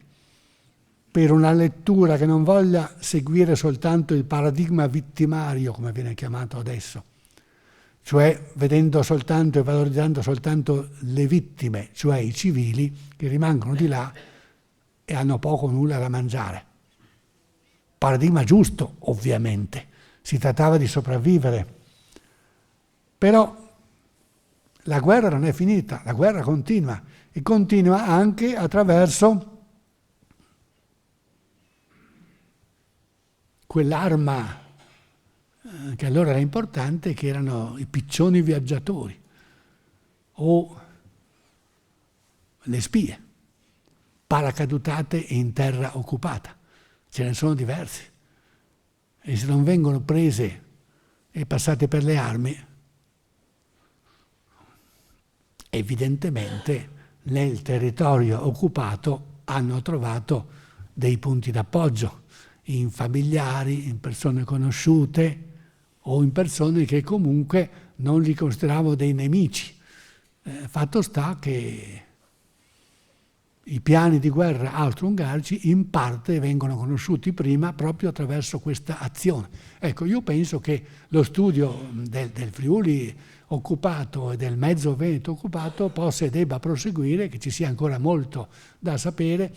per una lettura che non voglia seguire soltanto il paradigma vittimario, come viene chiamato adesso, cioè vedendo soltanto e valorizzando soltanto le vittime, cioè i civili che rimangono di là e hanno poco o nulla da mangiare. Paradigma giusto, ovviamente. Si trattava di sopravvivere. Però la guerra non è finita, la guerra continua e continua anche attraverso quell'arma che allora era importante, che erano i piccioni viaggiatori o le spie, paracadutate in terra occupata. Ce ne sono diversi. E se non vengono prese e passate per le armi, evidentemente nel territorio occupato hanno trovato dei punti d'appoggio in familiari, in persone conosciute o in persone che comunque non li consideravano dei nemici. Fatto sta che i piani di guerra austro-ungarici in parte vengono conosciuti prima proprio attraverso questa azione. Ecco, io penso che lo studio del Friuli occupato e del mezzo Veneto occupato possa e debba proseguire, che ci sia ancora molto da sapere.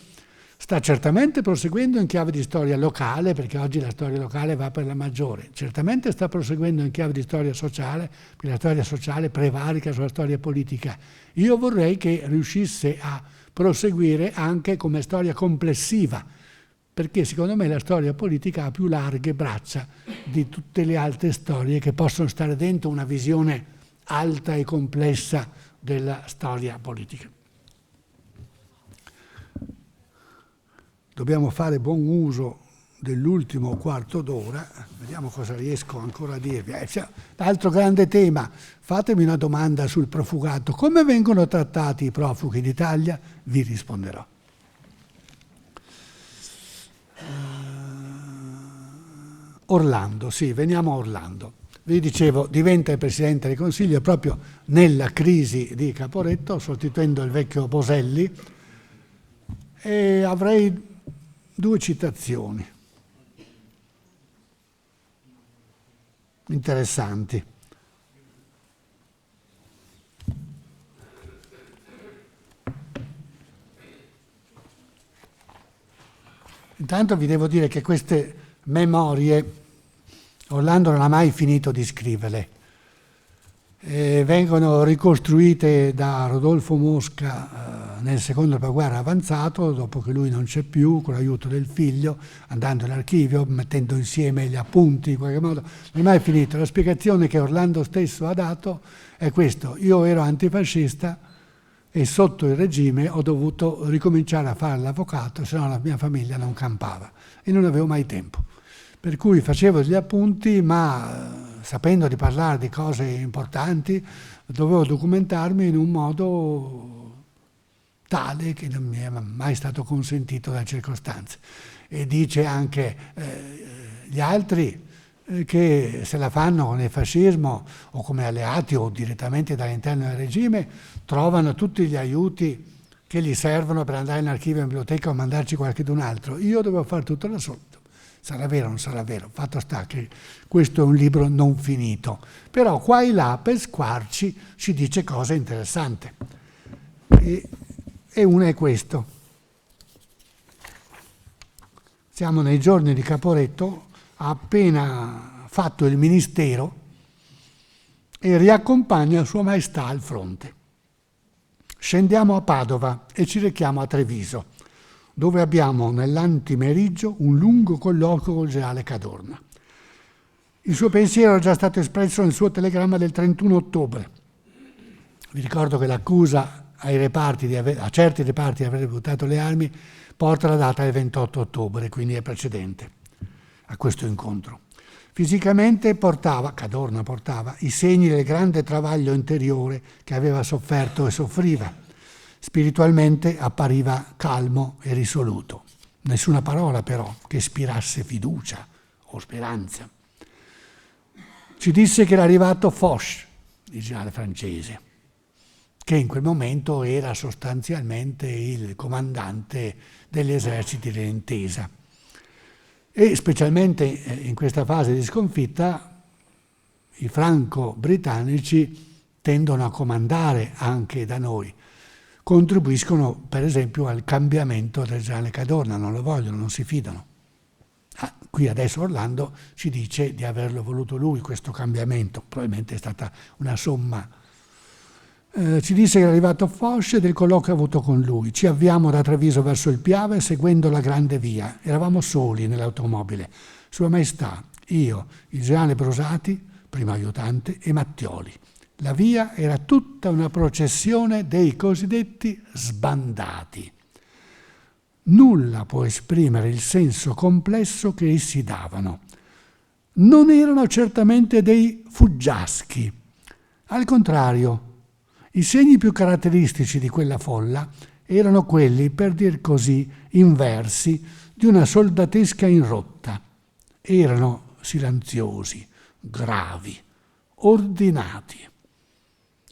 Sta certamente proseguendo in chiave di storia locale, perché oggi la storia locale va per la maggiore. Certamente sta proseguendo in chiave di storia sociale, perché la storia sociale prevarica sulla storia politica. Io vorrei che riuscisse a proseguire anche come storia complessiva, perché secondo me la storia politica ha più larghe braccia di tutte le altre storie che possono stare dentro una visione alta e complessa della storia politica. Dobbiamo fare buon uso dell'ultimo quarto d'ora, vediamo cosa riesco ancora a dirvi. Altro grande tema, fatemi una domanda sul profugato. Come vengono trattati i profughi in Italia? Vi risponderò. Orlando, sì, veniamo a Orlando. Vi dicevo, diventa il Presidente del Consiglio proprio nella crisi di Caporetto, sostituendo il vecchio Boselli, e avrei due citazioni interessanti. Intanto vi devo dire che queste memorie Orlando non ha mai finito di scriverle. Vengono ricostruite da Rodolfo Mosca nel secondo dopoguerra avanzato, dopo che lui non c'è più, con l'aiuto del figlio, andando in archivio, mettendo insieme gli appunti, in qualche modo. Non è mai finito. La spiegazione che Orlando stesso ha dato è questo: io ero antifascista e sotto il regime ho dovuto ricominciare a fare l'avvocato, se no la mia famiglia non campava e non avevo mai tempo. Per cui facevo gli appunti, ma sapendo di parlare di cose importanti, dovevo documentarmi in un modo tale che non mi è mai stato consentito dalle circostanze. E dice anche gli altri che se la fanno con il fascismo o come alleati o direttamente dall'interno del regime, trovano tutti gli aiuti che gli servono per andare in archivio o in biblioteca o mandarci qualcun altro. Io dovevo fare tutto da solo. Sarà vero o non sarà vero? Fatto sta che questo è un libro non finito, però qua e là per squarci ci dice cose interessanti. E una è questo. Siamo nei giorni di Caporetto, ha appena fatto il ministero e riaccompagna Sua Maestà al fronte. Scendiamo a Padova e ci rechiamo a Treviso, dove abbiamo nell'antimeriggio un lungo colloquio col generale Cadorna. Il suo pensiero era già stato espresso nel suo telegramma del 31 ottobre. Vi ricordo che l'accusa a certi reparti di aver buttato le armi porta la data del 28 ottobre, quindi è precedente a questo incontro. Fisicamente Cadorna portava i segni del grande travaglio interiore che aveva sofferto e soffriva. Spiritualmente appariva calmo e risoluto. Nessuna parola però che ispirasse fiducia o speranza. Ci disse che era arrivato Foch, il generale francese, che in quel momento era sostanzialmente il comandante degli eserciti dell'intesa. E specialmente in questa fase di sconfitta i franco-britannici tendono a comandare anche da noi. Contribuiscono per esempio al cambiamento del generale Cadorna, non lo vogliono, non si fidano. Qui adesso Orlando ci dice di averlo voluto lui questo cambiamento, probabilmente è stata una somma. Ci disse che era arrivato Foch e del colloquio avuto con lui. Ci avviamo da Treviso verso il Piave seguendo la grande via. Eravamo soli nell'automobile. Sua Maestà, io, il generale Brosati, primo aiutante, e Mattioli. La via era tutta una processione dei cosiddetti sbandati. Nulla può esprimere il senso complesso che essi davano. Non erano certamente dei fuggiaschi. Al contrario, i segni più caratteristici di quella folla erano quelli, per dir così, inversi, di una soldatesca in rotta. Erano silenziosi, gravi, ordinati.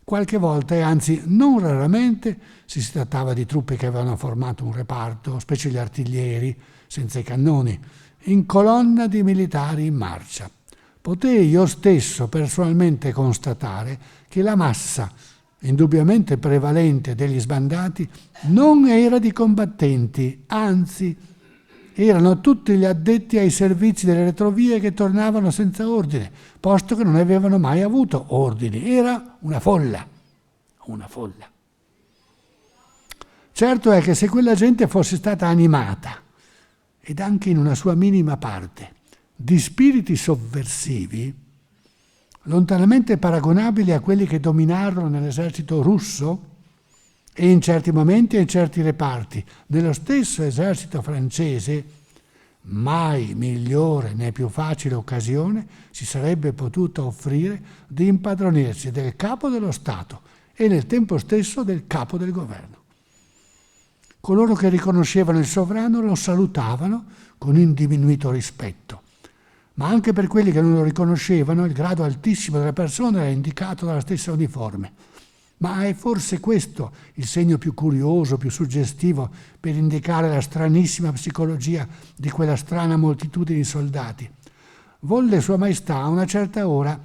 Qualche volta, e anzi non raramente, si trattava di truppe che avevano formato un reparto, specie gli artiglieri, senza i cannoni, in colonna di militari in marcia. Potei io stesso personalmente constatare che la massa, indubbiamente prevalente degli sbandati, non era di combattenti, anzi, erano tutti gli addetti ai servizi delle retrovie che tornavano senza ordine, posto che non avevano mai avuto ordini. Era una folla, una folla. Certo è che se quella gente fosse stata animata, ed anche in una sua minima parte, di spiriti sovversivi, lontanamente paragonabili a quelli che dominarono nell'esercito russo e in certi momenti e in certi reparti nello stesso esercito francese, mai migliore né più facile occasione si sarebbe potuta offrire di impadronirsi del capo dello Stato e nel tempo stesso del capo del governo. Coloro che riconoscevano il sovrano lo salutavano con indiminuito rispetto, ma anche per quelli che non lo riconoscevano il grado altissimo della persona era indicato dalla stessa uniforme. Ma è forse questo il segno più curioso, più suggestivo per indicare la stranissima psicologia di quella strana moltitudine di soldati. Volle Sua Maestà a una certa ora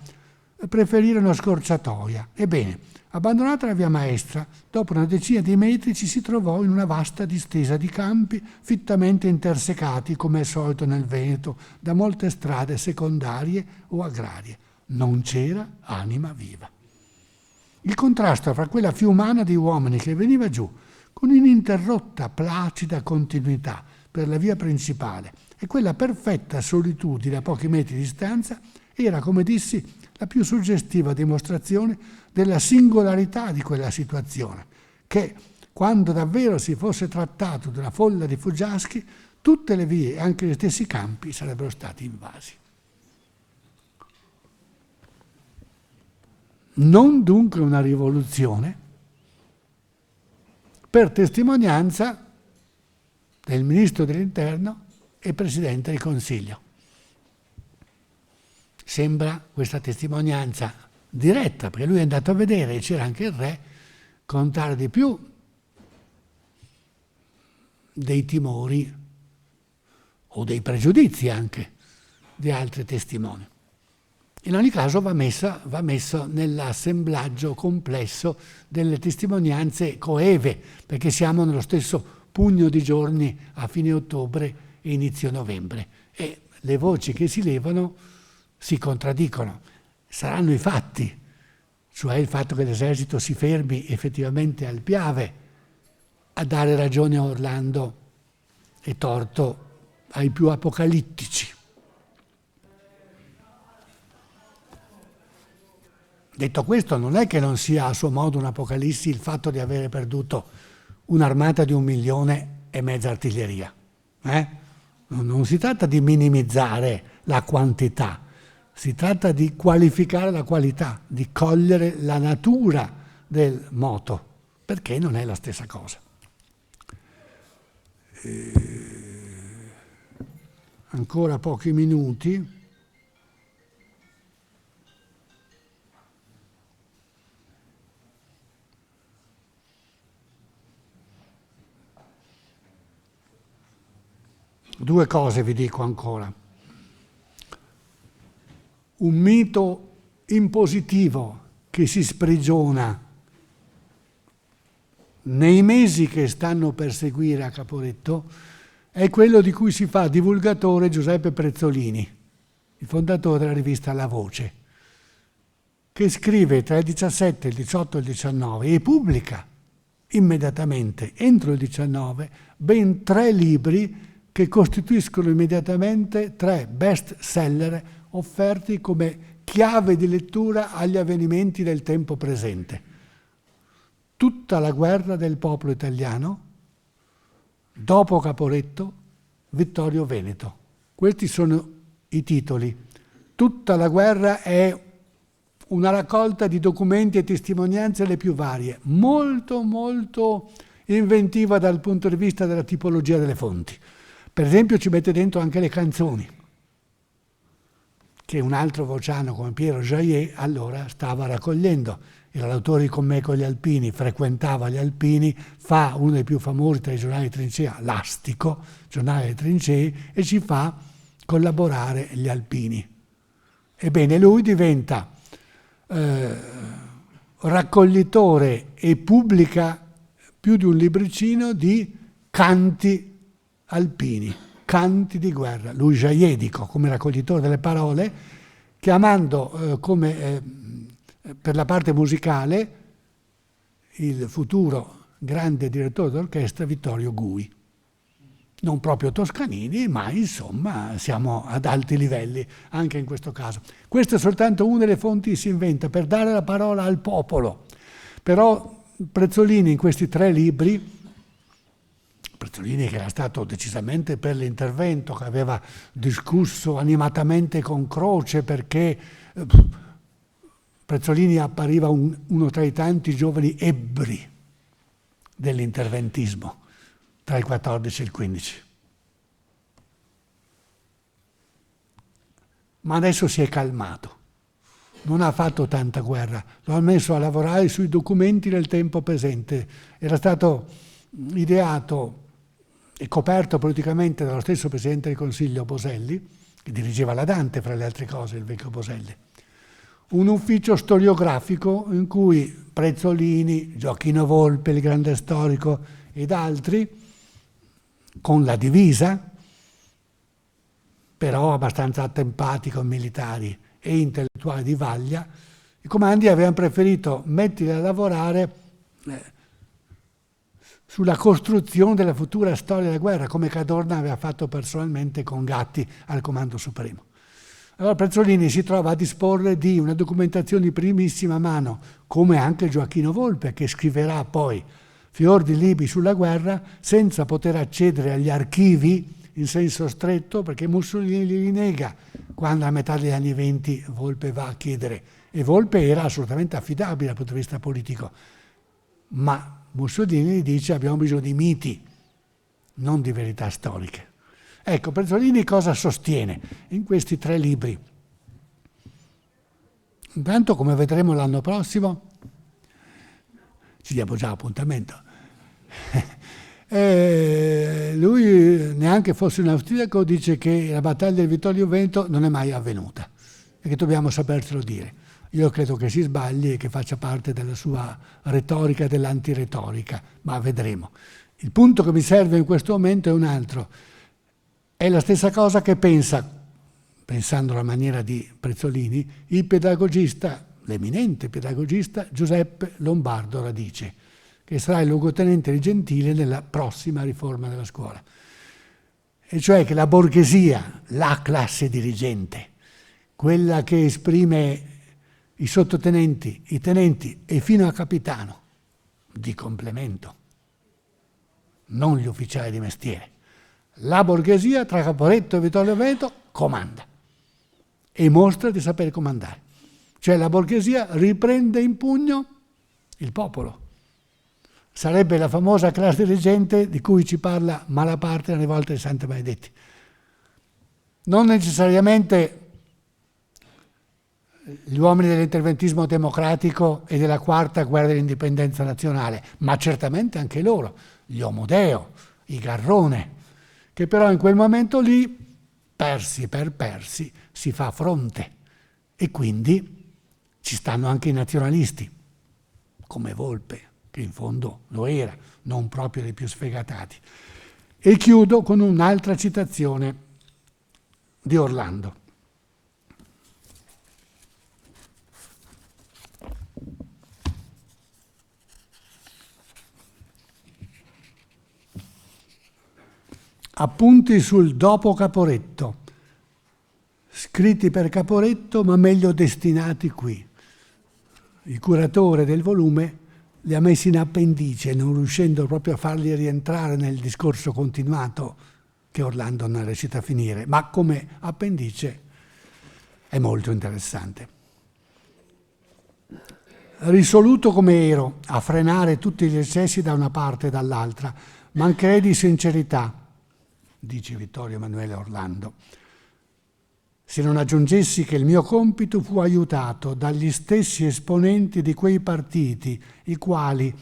preferire una scorciatoia. Ebbene, Abbandonata la via maestra, dopo una decina di metri ci si trovò in una vasta distesa di campi fittamente intersecati, come è solito nel Veneto, da molte strade secondarie o agrarie. Non c'era anima viva. Il contrasto fra quella fiumana di uomini che veniva giù, con ininterrotta, placida continuità per la via principale, e quella perfetta solitudine a pochi metri di distanza, era, come dissi, la più suggestiva dimostrazione della singolarità di quella situazione, che, quando davvero si fosse trattato di una folla di fuggiaschi, tutte le vie e anche gli stessi campi sarebbero stati invasi. Non dunque una rivoluzione, per testimonianza del Ministro dell'Interno e Presidente del Consiglio. Sembra questa testimonianza diretta, perché lui è andato a vedere, e c'era anche il re, contare di più dei timori o dei pregiudizi anche di altri testimoni. In ogni caso va messo nell'assemblaggio complesso delle testimonianze coeve, perché siamo nello stesso pugno di giorni a fine ottobre e inizio novembre, e le voci che si levano si contraddicono. Saranno i fatti, cioè il fatto che l'esercito si fermi effettivamente al Piave, a dare ragione a Orlando e torto ai più apocalittici. Detto questo, non è che non sia a suo modo un'apocalissi il fatto di avere perduto un'armata di 1,5 milioni artiglieria. Non si tratta di minimizzare la quantità, si tratta di qualificare la qualità, di cogliere la natura del moto, perché non è la stessa cosa. Ancora pochi minuti. Due cose vi dico ancora. Un mito impositivo che si sprigiona nei mesi che stanno per seguire a Caporetto è quello di cui si fa divulgatore Giuseppe Prezzolini, il fondatore della rivista La Voce, che scrive tra il 17, il 18 e il 19 e pubblica immediatamente, entro il 19, ben 3 libri che costituiscono immediatamente 3 best seller offerti come chiave di lettura agli avvenimenti del tempo presente. Tutta la guerra del popolo italiano, dopo Caporetto, Vittorio Veneto. Questi sono i titoli. Tutta la guerra è una raccolta di documenti e testimonianze le più varie, molto molto inventiva dal punto di vista della tipologia delle fonti. Per esempio ci mette dentro anche le canzoni, che un altro vociano come Piero Jaillet allora stava raccogliendo. Era l'autore di Con me con gli alpini, frequentava gli alpini, fa uno dei più famosi tra i giornali di trincea, l'Astico, giornale delle trincee, e ci fa collaborare gli alpini. Ebbene, lui diventa raccoglitore e pubblica più di un libricino di canti alpini, canti di guerra. Lui Jaillet, come raccoglitore delle parole, chiamando per la parte musicale il futuro grande direttore d'orchestra Vittorio Gui. Non proprio Toscanini, ma insomma siamo ad alti livelli anche in questo caso. Questa è soltanto una delle fonti che si inventa per dare la parola al popolo. Però Prezzolini in questi 3 libri, Prezzolini che era stato decisamente per l'intervento, che aveva discusso animatamente con Croce perché Prezzolini appariva uno tra i tanti giovani ebbri dell'interventismo tra il 14 e il 15. Ma adesso si è calmato, non ha fatto tanta guerra, lo ha messo a lavorare sui documenti del tempo presente. Era stato ideato e coperto politicamente dallo stesso Presidente del Consiglio Boselli, che dirigeva la Dante fra le altre cose, il vecchio Boselli. un ufficio storiografico in cui Prezzolini, Gioacchino Volpe, il grande storico ed altri, con la divisa, però abbastanza attempati con militari e intellettuali di vaglia, i comandi avevano preferito metterli a lavorare sulla costruzione della futura storia della guerra, come Cadorna aveva fatto personalmente con Gatti al Comando Supremo. Allora Prezzolini si trova a disporre di una documentazione di primissima mano, come anche Gioacchino Volpe, che scriverà poi fior di libri sulla guerra, senza poter accedere agli archivi in senso stretto, perché Mussolini li nega quando a metà degli anni 20 Volpe va a chiedere. E Volpe era assolutamente affidabile dal punto di vista politico, ma Mussolini dice abbiamo bisogno di miti, non di verità storiche. Ecco, Prezzolini cosa sostiene in questi 3 libri? Intanto, come vedremo l'anno prossimo, ci diamo già appuntamento, lui, neanche fosse un austriaco, dice che la battaglia del Vittorio Veneto non è mai avvenuta e che dobbiamo sapercelo dire. Io credo che si sbagli e che faccia parte della sua retorica, dell'antiretorica, ma vedremo. Il punto che mi serve in questo momento è un altro. È la stessa cosa che pensando alla maniera di Prezzolini, il pedagogista, l'eminente pedagogista Giuseppe Lombardo Radice, che sarà il luogotenente di Gentile nella prossima riforma della scuola. E cioè che la borghesia, la classe dirigente, quella che esprime i sottotenenti, i tenenti e fino a capitano, di complemento, non gli ufficiali di mestiere. La borghesia tra Caporetto e Vittorio Veneto comanda e mostra di saper comandare. Cioè la borghesia riprende in pugno il popolo. Sarebbe la famosa classe dirigente di cui ci parla Malaparte nelle volte di Santi Benedetti. Non necessariamente gli uomini dell'interventismo democratico e della quarta guerra dell'indipendenza nazionale, ma certamente anche loro, gli Omodeo, i Garrone, che però in quel momento lì, persi per persi, si fa fronte e quindi ci stanno anche i nazionalisti, come Volpe, che in fondo lo era, non proprio dei più sfegatati. E chiudo con un'altra citazione di Orlando. Appunti sul dopo Caporetto, scritti per Caporetto ma meglio destinati qui. Il curatore del volume li ha messi in appendice, non riuscendo proprio a farli rientrare nel discorso continuato che Orlando non riuscito a finire, ma come appendice è molto interessante. Risoluto come ero a frenare tutti gli eccessi da una parte e dall'altra, mancherei di sincerità, dice Vittorio Emanuele Orlando, se non aggiungessi che il mio compito fu aiutato dagli stessi esponenti di quei partiti, i quali,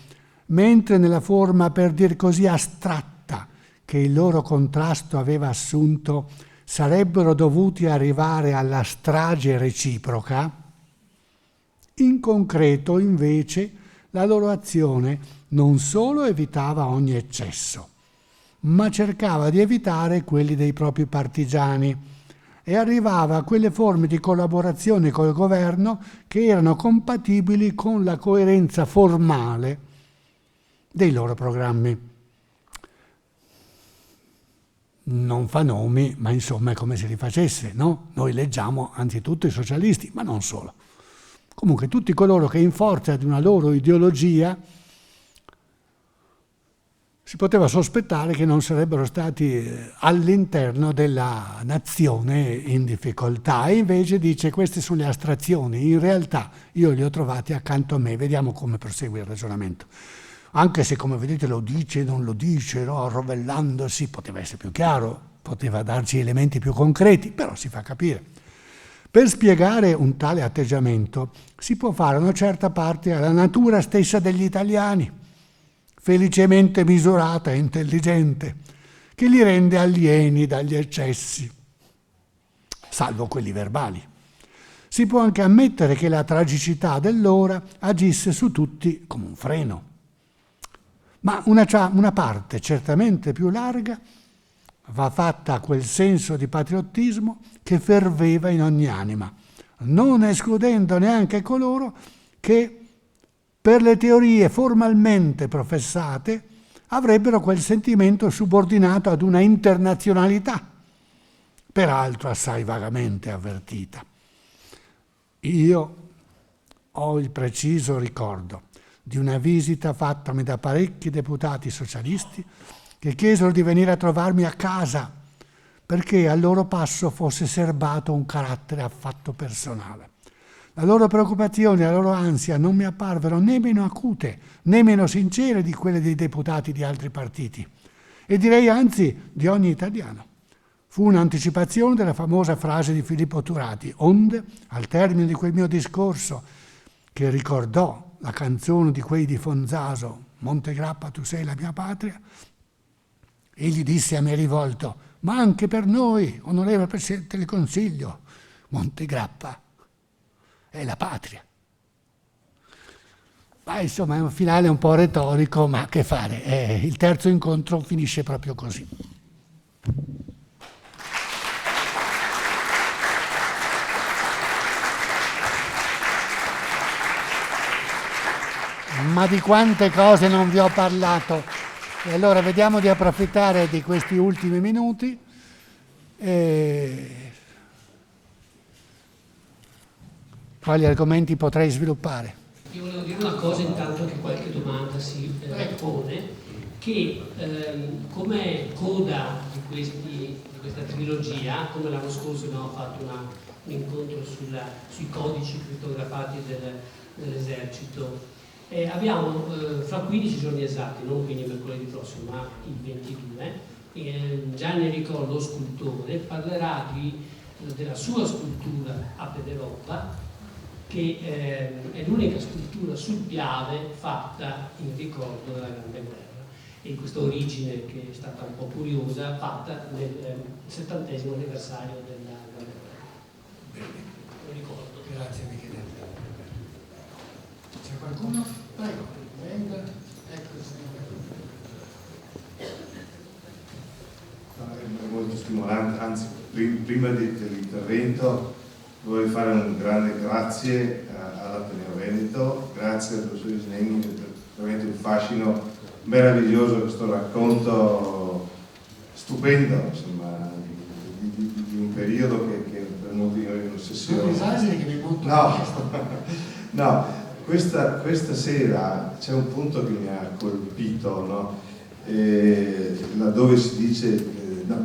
mentre nella forma per dir così astratta che il loro contrasto aveva assunto, sarebbero dovuti arrivare alla strage reciproca, in concreto invece la loro azione non solo evitava ogni eccesso, ma cercava di evitare quelli dei propri partigiani e arrivava a quelle forme di collaborazione col governo che erano compatibili con la coerenza formale dei loro programmi. Non fa nomi, ma insomma è come se li facesse, no? Noi leggiamo anzitutto i socialisti, ma non solo. Comunque tutti coloro che in forza di una loro ideologia si poteva sospettare che non sarebbero stati all'interno della nazione in difficoltà, e invece dice queste sono le astrazioni, in realtà io li ho trovati accanto a me. Vediamo come prosegue il ragionamento. Anche se, come vedete, lo dice, non lo dice, no? Arrovellandosi, poteva essere più chiaro, poteva darci elementi più concreti, però si fa capire. Per spiegare un tale atteggiamento si può fare una certa parte alla natura stessa degli italiani, felicemente misurata e intelligente, che li rende alieni dagli eccessi, salvo quelli verbali. si può anche ammettere che la tragicità dell'ora agisse su tutti come un freno. Ma una parte certamente più larga va fatta a quel senso di patriottismo che ferveva in ogni anima, non escludendo neanche coloro che per le teorie formalmente professate avrebbero quel sentimento subordinato ad una internazionalità, peraltro assai vagamente avvertita. Io ho il preciso ricordo di una visita fattami da parecchi deputati socialisti che chiesero di venire a trovarmi a casa perché al loro passo fosse serbato un carattere affatto personale. La loro preoccupazione e la loro ansia non mi apparvero né meno acute né meno sincere di quelle dei deputati di altri partiti, e direi anzi di ogni italiano. Fu un'anticipazione della famosa frase di Filippo Turati, onde, al termine di quel mio discorso, che ricordò la canzone di quei di Fonzaso, Montegrappa tu sei la mia patria, egli disse a me rivolto: ma anche per noi, onorevole Presidente del Consiglio, Montegrappa è la patria. Ma insomma è un finale un po' retorico, ma che fare, il terzo incontro finisce proprio così. Ma di quante cose non vi ho parlato. E allora vediamo di approfittare di questi ultimi minuti. Quali argomenti potrei sviluppare? Io volevo dire una cosa intanto che qualche domanda si pone, che come coda di questa trilogia, come l'anno scorso abbiamo fatto un incontro sui codici crittografati dell'esercito, abbiamo fra 15 giorni esatti, non quindi mercoledì prossimo, ma il 22, Gianni Enrico, lo scultore, parlerà della sua scultura a Pederobba, che è l'unica scultura sul Piave fatta in ricordo della Grande Guerra, e questa origine che è stata un po' curiosa, fatta nel 70° anniversario della Grande Guerra. Bene. Lo ricordo. Grazie Michele. C'è qualcuno? Prego, venga. Ecco il signore. È molto stimolante, anzi prima dell'intervento vorrei fare un grande grazie all'Ateneo Veneto, grazie al professor Isneni, veramente un fascino meraviglioso, questo racconto stupendo, insomma, di un periodo che per molti di noi è un'ossessione. Non esageri che mi monto. No, questa sera c'è un punto che mi ha colpito, no? Laddove si dice,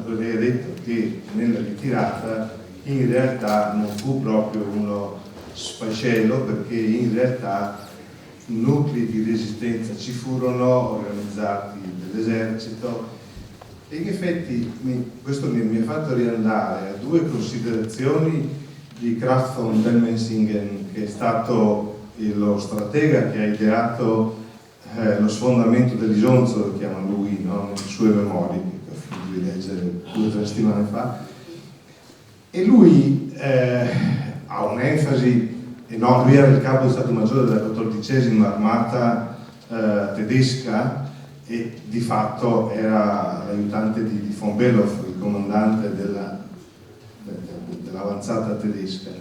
lei ha detto che nella ritirata in realtà non fu proprio uno sfascello, perché in realtà nuclei di resistenza ci furono, organizzati dall'esercito, e in effetti questo mi ha fatto riandare a due considerazioni di Krafft von Bellmensingen, che è stato lo stratega che ha ideato lo sfondamento dell'Isonzo, lo chiama lui, no? Nelle sue memorie, che ho finito di leggere 2 o 3 settimane fa. E lui ha un'enfasi enorme. Lui era il capo di Stato Maggiore della 14ª Armata tedesca e di fatto era l'aiutante di von Below, il comandante dell'avanzata tedesca,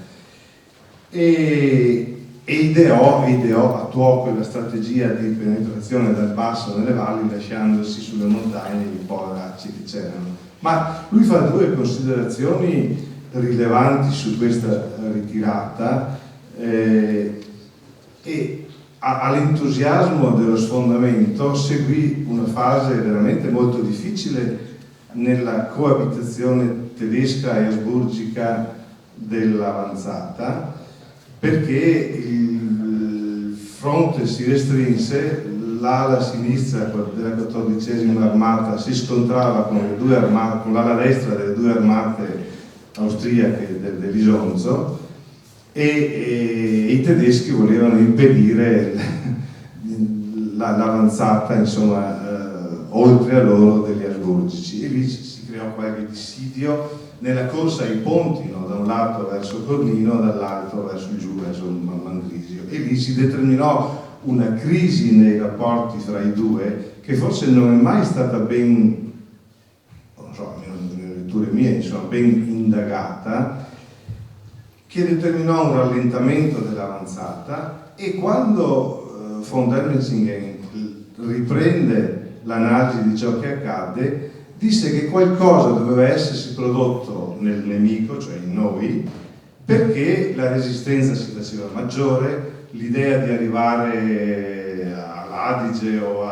e attuò quella strategia di penetrazione dal basso nelle valli, lasciandosi sulle montagne i poveracci che c'erano. Ma lui fa 2 considerazioni rilevanti su questa ritirata, e all'entusiasmo dello sfondamento seguì una fase veramente molto difficile nella coabitazione tedesca e asburgica dell'avanzata, perché il fronte si restrinse, l'ala sinistra della 14ª Armata si scontrava con l'ala destra delle 2 armate austriache dell'Isonzo, e i tedeschi volevano impedire l'avanzata, insomma, oltre a loro degli asburgici, e lì si abbiamo qualche dissidio nella corsa ai ponti, no? Da un lato verso Cornino, dall'altro verso giù, verso Mangrisio, e lì si determinò una crisi nei rapporti fra i due che forse non è mai stata ben, non so, nelle letture mie, insomma, ben indagata, che determinò un rallentamento dell'avanzata, e quando von Dernizingen riprende l'analisi di ciò che accadde, disse che qualcosa doveva essersi prodotto nel nemico, cioè in noi, perché la resistenza si faceva maggiore, l'idea di arrivare all'Adige o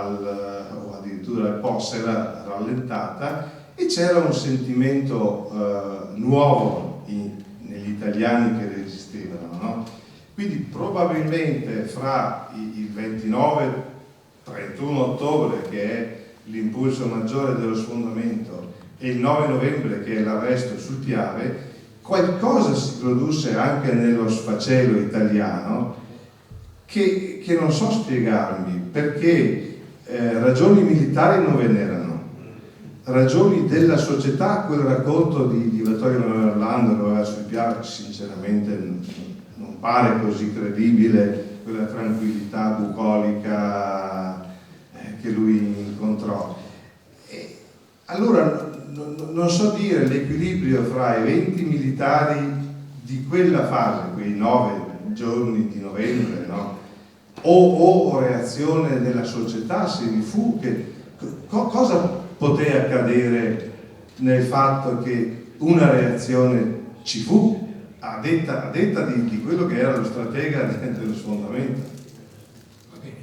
addirittura al Po era rallentata, e c'era un sentimento nuovo negli italiani che resistevano, no? Quindi probabilmente fra il 29 31 ottobre, che è l'impulso maggiore dello sfondamento, e il 9 novembre, che è l'arresto sul Piave, qualcosa si produsse anche nello sfacelo italiano che non so spiegarmi, perché ragioni militari non ve n'erano, ragioni della società, quel racconto di Vittorio Emanuele Orlando che aveva sul Piave, sinceramente non pare così credibile, quella tranquillità bucolica che lui incontrò. E allora non so dire l'equilibrio fra eventi militari di quella fase, quei 9 giorni di novembre, no? o reazione della società, se vi fu, cosa poté accadere nel fatto che una reazione ci fu, a detta di quello che era lo stratega dello sfondamento. Va bene.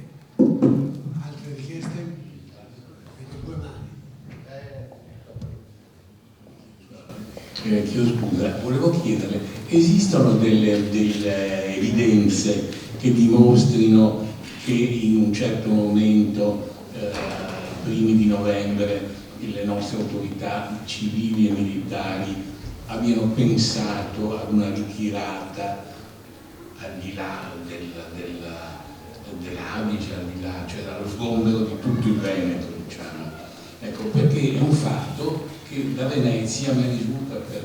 Altre richieste? Vedo due mani. Chiedo scusa, volevo chiederle, esistono delle evidenze che dimostrino che in un certo momento, primi di novembre, le nostre autorità civili e militari abbiano pensato ad una ritirata al di là dell'Adige, al di là, cioè dallo sgombero di tutto il Veneto, diciamo. Ecco, perché è un fatto che da Venezia mi risulta per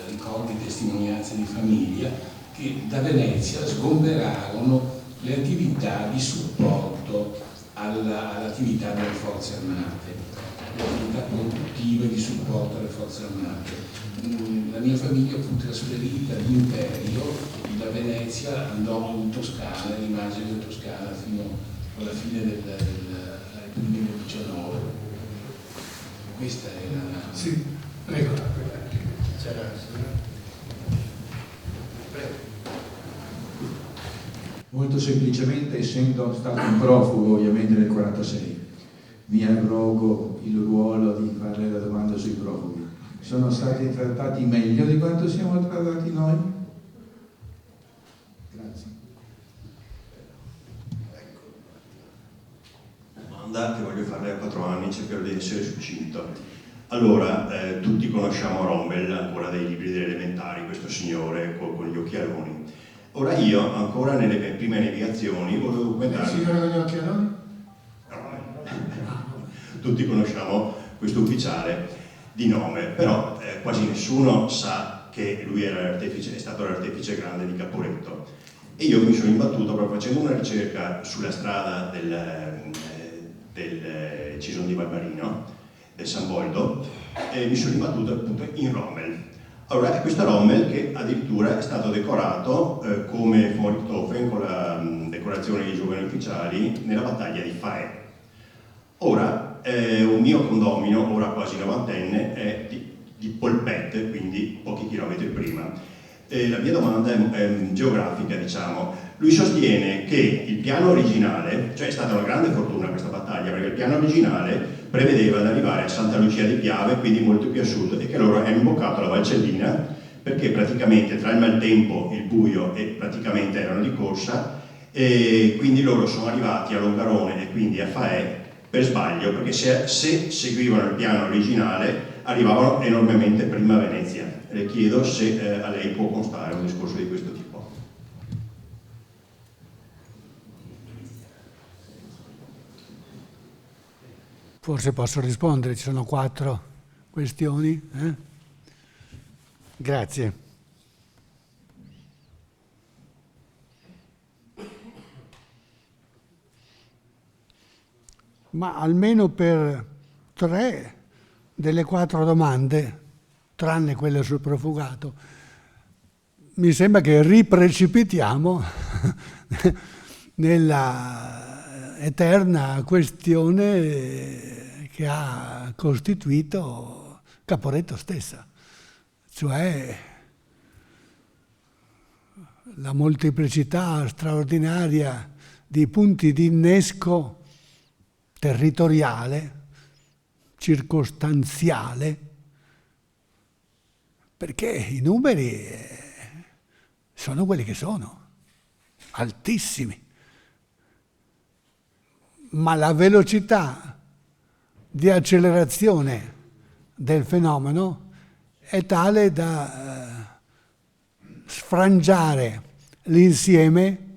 ricordi, testimonianze di famiglia, che da Venezia sgomberarono le attività di supporto all'attività delle forze armate, le attività produttive di supporto alle forze armate. La mia famiglia fu trasferita all'Imperio da Venezia, andò in Toscana, rimase in Toscana fino alla fine ai primi del 19. Questa era... Sì, prego. C'era... Molto semplicemente, essendo stato un profugo ovviamente nel 1946, mi arrogo il ruolo di fare la domanda sui profughi. Sono stati trattati meglio di quanto siamo trattati noi? Grazie. Domanda che voglio farle a 4 anni, cercherò di essere succinto. Allora, tutti conosciamo Rommel ancora dai libri delle elementari, questo signore con gli occhialoni. Ora io, ancora nelle prime navigazioni, volevo documentare... Il signore con gli occhialoni? Tutti conosciamo questo ufficiale di nome, però quasi nessuno sa che lui era è stato l'artefice grande di Caporetto. E io mi sono imbattuto proprio facendo una ricerca sulla strada del Cison di Valmarino, del San Boldo, e mi sono imbattuto appunto in Rommel. Allora, è questo Rommel che addirittura è stato decorato come von Richthofen con la decorazione dei giovani ufficiali nella battaglia di Faè. Ora, un mio condomino, ora quasi novantenne, è di Polpette, quindi pochi chilometri prima. La mia domanda è geografica, diciamo. Lui sostiene che il piano originale, cioè è stata una grande fortuna questa battaglia, perché il piano originale prevedeva di arrivare a Santa Lucia di Piave, quindi molto più a sud, e che loro hanno imboccato la Valcellina, perché praticamente tra il maltempo, il buio, e praticamente erano di corsa, e quindi loro sono arrivati a Longarone e quindi a Faè per sbaglio, perché se seguivano il piano originale arrivavano enormemente prima a Venezia. Le chiedo se a lei può constare un discorso di questo tipo. Forse posso rispondere, ci sono questioni? Grazie. Ma almeno per 3 delle 4 domande, tranne quelle sul profugato, mi sembra che riprecipitiamo nella eterna questione che ha costituito Caporetto stessa, cioè la molteplicità straordinaria di punti di innesco territoriale, circostanziale, perché i numeri sono quelli che sono, altissimi, ma la velocità di accelerazione del fenomeno è tale da sfrangiare l'insieme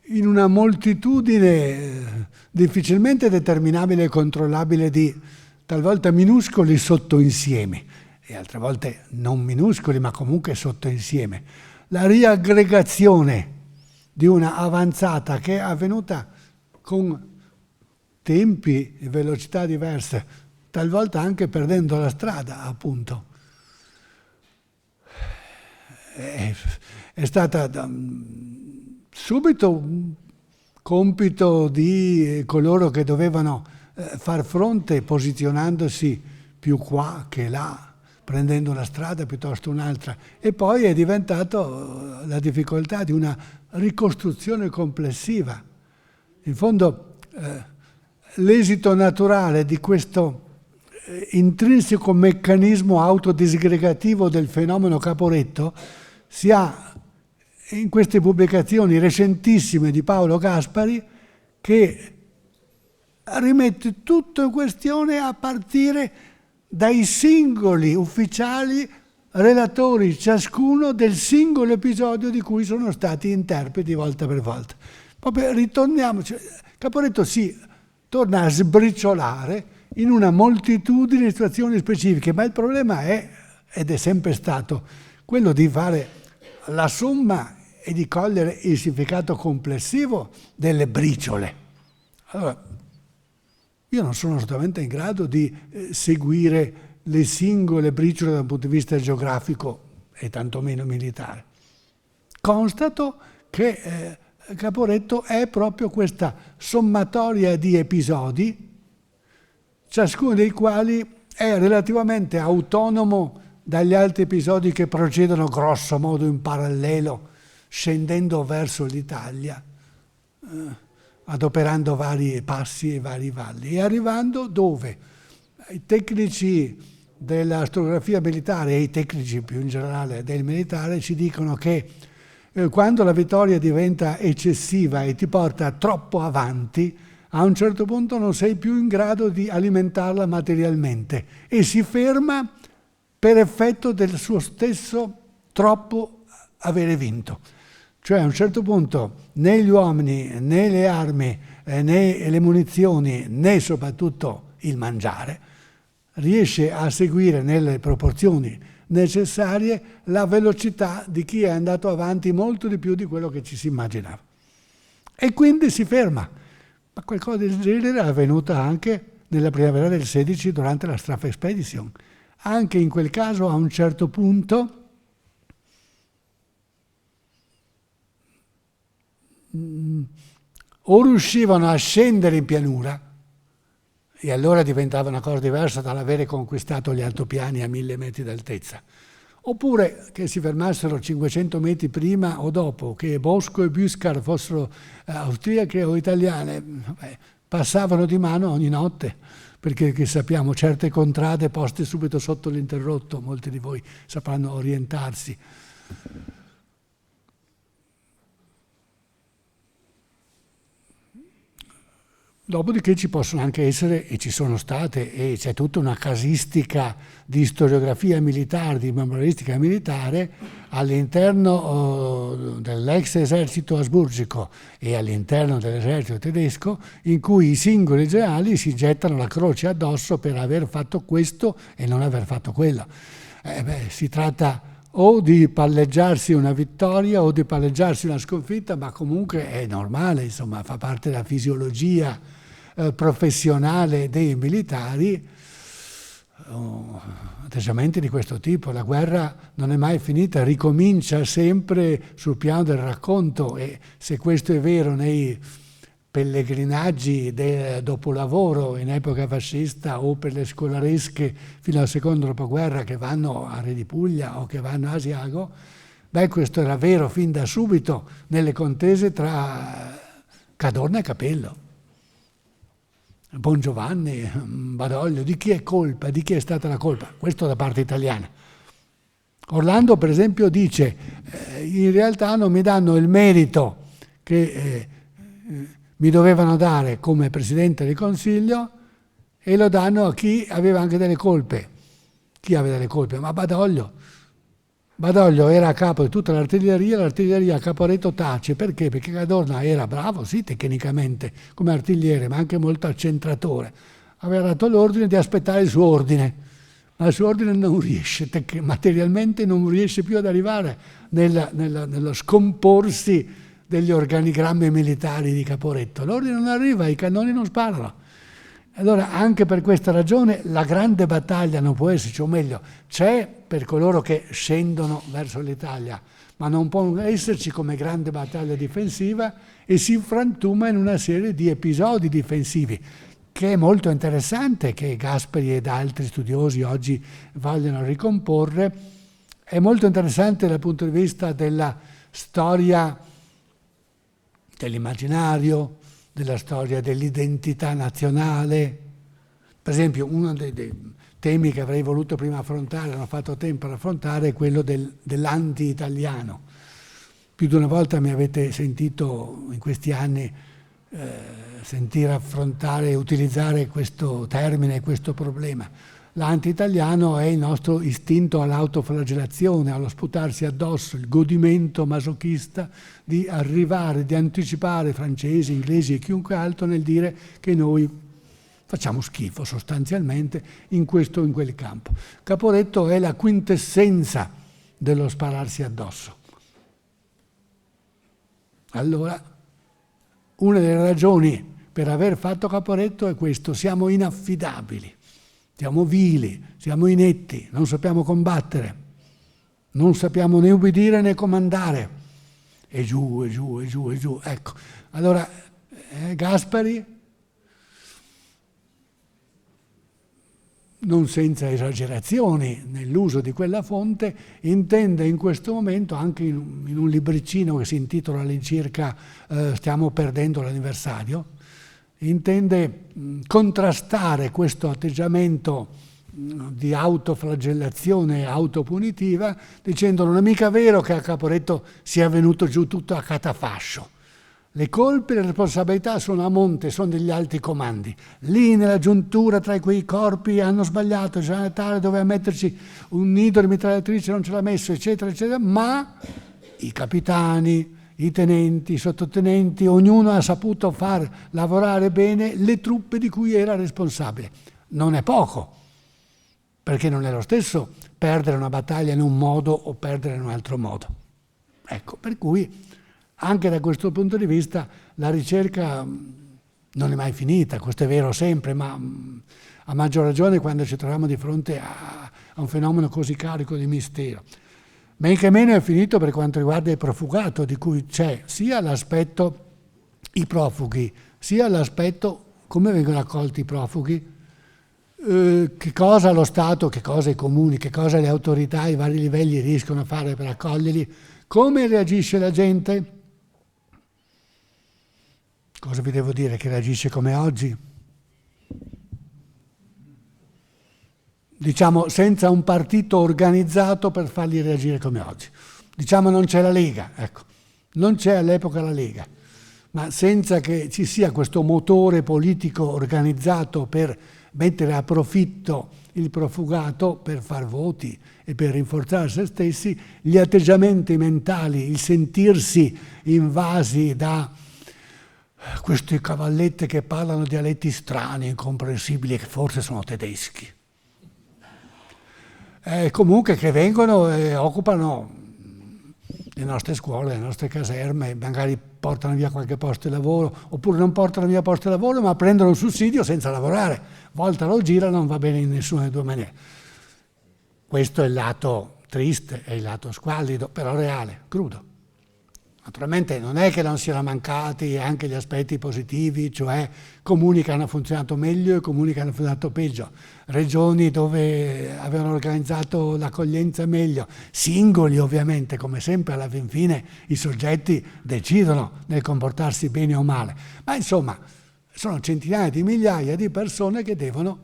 in una moltitudine difficilmente determinabile e controllabile di talvolta minuscoli sottoinsiemi e altre volte non minuscoli ma comunque sottoinsieme. La riaggregazione di una avanzata che è avvenuta con tempi e velocità diverse, talvolta anche perdendo la strada, appunto. È stata subito un compito di coloro che dovevano far fronte posizionandosi più qua che là, prendendo una strada piuttosto un'altra, e poi è diventato la difficoltà di una ricostruzione complessiva. In fondo l'esito naturale di questo intrinseco meccanismo autodisgregativo del fenomeno Caporetto si ha in queste pubblicazioni recentissime di Paolo Gaspari, che rimette tutto in questione a partire dai singoli ufficiali relatori ciascuno del singolo episodio di cui sono stati interpreti volta per volta. Proprio ritorniamo, Caporetto si torna a sbriciolare in una moltitudine di situazioni specifiche, ma il problema è, ed è sempre stato, quello di fare la somma e di cogliere il significato complessivo delle briciole. Allora, io non sono assolutamente in grado di seguire le singole briciole da un punto di vista geografico e tantomeno militare. Constato che Caporetto è proprio questa sommatoria di episodi, ciascuno dei quali è relativamente autonomo dagli altri episodi che procedono grosso modo in parallelo, scendendo verso l'Italia, adoperando vari passi e vari valli, e arrivando dove i tecnici della storiografia militare e i tecnici più in generale del militare ci dicono che quando la vittoria diventa eccessiva e ti porta troppo avanti, a un certo punto non sei più in grado di alimentarla materialmente e si ferma per effetto del suo stesso troppo avere vinto. Cioè a un certo punto né gli uomini, né le armi, né le munizioni, né soprattutto il mangiare riesce a seguire nelle proporzioni necessarie la velocità di chi è andato avanti molto di più di quello che ci si immaginava. E quindi si ferma. Ma qualcosa del genere è avvenuto anche nella primavera del 16 durante la Strafe Expedition. Anche in quel caso, a un certo punto, o riuscivano a scendere in pianura, e allora diventava una cosa diversa dall'avere conquistato gli altopiani a 1000 metri d'altezza, oppure che si fermassero 500 metri prima o dopo, che Bosco e Büskar fossero austriache o italiane, passavano di mano ogni notte, perché che sappiamo certe contrade poste subito sotto l'interrotto, molti di voi sapranno orientarsi. Dopodiché ci possono anche essere, e ci sono state, e c'è tutta una casistica di storiografia militare, di memorialistica militare, all'interno dell'ex esercito asburgico e all'interno dell'esercito tedesco, in cui i singoli generali si gettano la croce addosso per aver fatto questo e non aver fatto quello. Si tratta o di palleggiarsi una vittoria o di palleggiarsi una sconfitta, ma comunque è normale, insomma, fa parte della fisiologia professionale dei militari, atteggiamenti di questo tipo. La guerra non è mai finita, ricomincia sempre sul piano del racconto, e se questo è vero nei pellegrinaggi del dopolavoro in epoca fascista o per le scolaresche fino al secondo dopoguerra che vanno a Re di Puglia o che vanno a Asiago, questo era vero fin da subito nelle contese tra Cadorna e Capello. Bongiovanni, Badoglio, di chi è colpa, di chi è stata la colpa? Questo da parte italiana. Orlando, per esempio, dice in realtà non mi danno il merito che mi dovevano dare come Presidente del Consiglio e lo danno a chi aveva anche delle colpe. Chi aveva delle colpe? Ma Badoglio. Badoglio era a capo di tutta l'artiglieria a Caporetto tace. Perché? Perché Cadorna era bravo, sì, tecnicamente, come artigliere, ma anche molto accentratore. Aveva dato l'ordine di aspettare il suo ordine, ma il suo ordine non riesce, materialmente non riesce più ad arrivare nello scomporsi degli organigrammi militari di Caporetto. L'ordine non arriva, i cannoni non sparano. Allora, anche per questa ragione, la grande battaglia non può esserci, o meglio, c'è per coloro che scendono verso l'Italia, ma non può esserci come grande battaglia difensiva, e si frantuma in una serie di episodi difensivi, che è molto interessante, che Gasperi ed altri studiosi oggi vogliono ricomporre. È molto interessante dal punto di vista della storia dell'immaginario, della storia dell'identità nazionale. Per esempio, uno dei temi che avrei voluto prima affrontare, non ho fatto tempo ad affrontare, è quello dell'anti-italiano. Più di una volta mi avete sentito in questi anni sentire affrontare e utilizzare questo termine, questo problema. L'anti-italiano è il nostro istinto all'autoflagellazione, allo sputarsi addosso, il godimento masochista di arrivare, di anticipare francesi, inglesi e chiunque altro nel dire che noi facciamo schifo sostanzialmente in questo o in quel campo. Caporetto è la quintessenza dello spararsi addosso. Allora, una delle ragioni per aver fatto Caporetto è questo: siamo inaffidabili. Siamo vili, siamo inetti, non sappiamo combattere, non sappiamo né ubbidire né comandare. E giù, e giù, e giù, e giù. Ecco, allora Gasperi, non senza esagerazioni nell'uso di quella fonte, intende in questo momento, anche in un libricino che si intitola all'incirca Stiamo perdendo l'anniversario, intende contrastare questo atteggiamento di autoflagellazione autopunitiva dicendo: non è mica vero che a Caporetto sia venuto giù tutto a catafascio. Le colpe e le responsabilità sono a monte, sono degli alti comandi. Lì nella giuntura tra quei corpi hanno sbagliato, il generale Tale doveva metterci un nido di mitragliatrice, non ce l'ha messo, eccetera, eccetera, ma i capitani, i tenenti, i sottotenenti, ognuno ha saputo far lavorare bene le truppe di cui era responsabile. Non è poco, perché non è lo stesso perdere una battaglia in un modo o perdere in un altro modo. Ecco, per cui anche da questo punto di vista la ricerca non è mai finita, questo è vero sempre, ma a maggior ragione quando ci troviamo di fronte a un fenomeno così carico di mistero. Men che meno è finito per quanto riguarda il profugato, di cui c'è sia l'aspetto i profughi, sia l'aspetto come vengono accolti i profughi, che cosa lo Stato, che cosa i comuni, che cosa le autorità ai vari livelli riescono a fare per accoglierli, come reagisce la gente. Cosa vi devo dire? Che reagisce come oggi? Diciamo senza un partito organizzato per farli reagire come oggi. Diciamo non c'è la Lega, ecco, non c'è all'epoca la Lega, ma senza che ci sia questo motore politico organizzato per mettere a profitto il profugato per far voti e per rinforzare se stessi, gli atteggiamenti mentali, il sentirsi invasi da queste cavallette che parlano dialetti strani, incomprensibili, che forse sono tedeschi. Comunque che vengono e occupano le nostre scuole, le nostre caserme, magari portano via qualche posto di lavoro, oppure non portano via posto di lavoro, ma prendono un sussidio senza lavorare. Voltano o girano, non va bene in nessuna delle due maniere. Questo è il lato triste, è il lato squallido, però reale, crudo. Naturalmente non è che non siano mancati anche gli aspetti positivi, cioè comuni che hanno funzionato meglio e comuni che hanno funzionato peggio, regioni dove avevano organizzato l'accoglienza meglio, singoli ovviamente, come sempre alla fin fine i soggetti decidono nel comportarsi bene o male, ma insomma sono centinaia di migliaia di persone che devono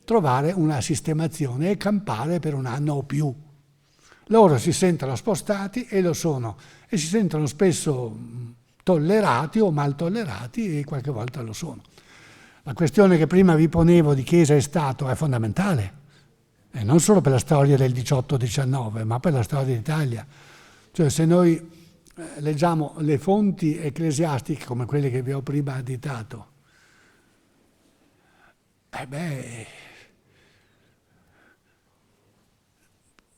trovare una sistemazione e campare per un anno o più. Loro si sentono spostati e lo sono, e si sentono spesso tollerati o mal tollerati e qualche volta lo sono. La questione che prima vi ponevo di Chiesa e Stato è fondamentale, e non solo per la storia del 18-19, ma per la storia d'Italia. Cioè se noi leggiamo le fonti ecclesiastiche come quelle che vi ho prima additato,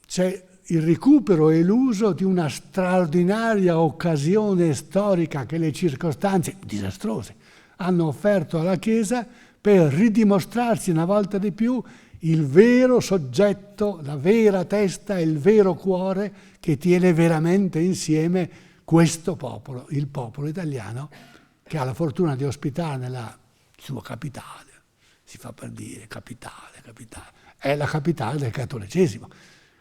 c'è il recupero e l'uso di una straordinaria occasione storica che le circostanze disastrose hanno offerto alla Chiesa per ridimostrarsi una volta di più il vero soggetto, la vera testa e il vero cuore che tiene veramente insieme questo popolo, il popolo italiano, che ha la fortuna di ospitare nella sua capitale, si fa per dire capitale, è la capitale del cattolicesimo.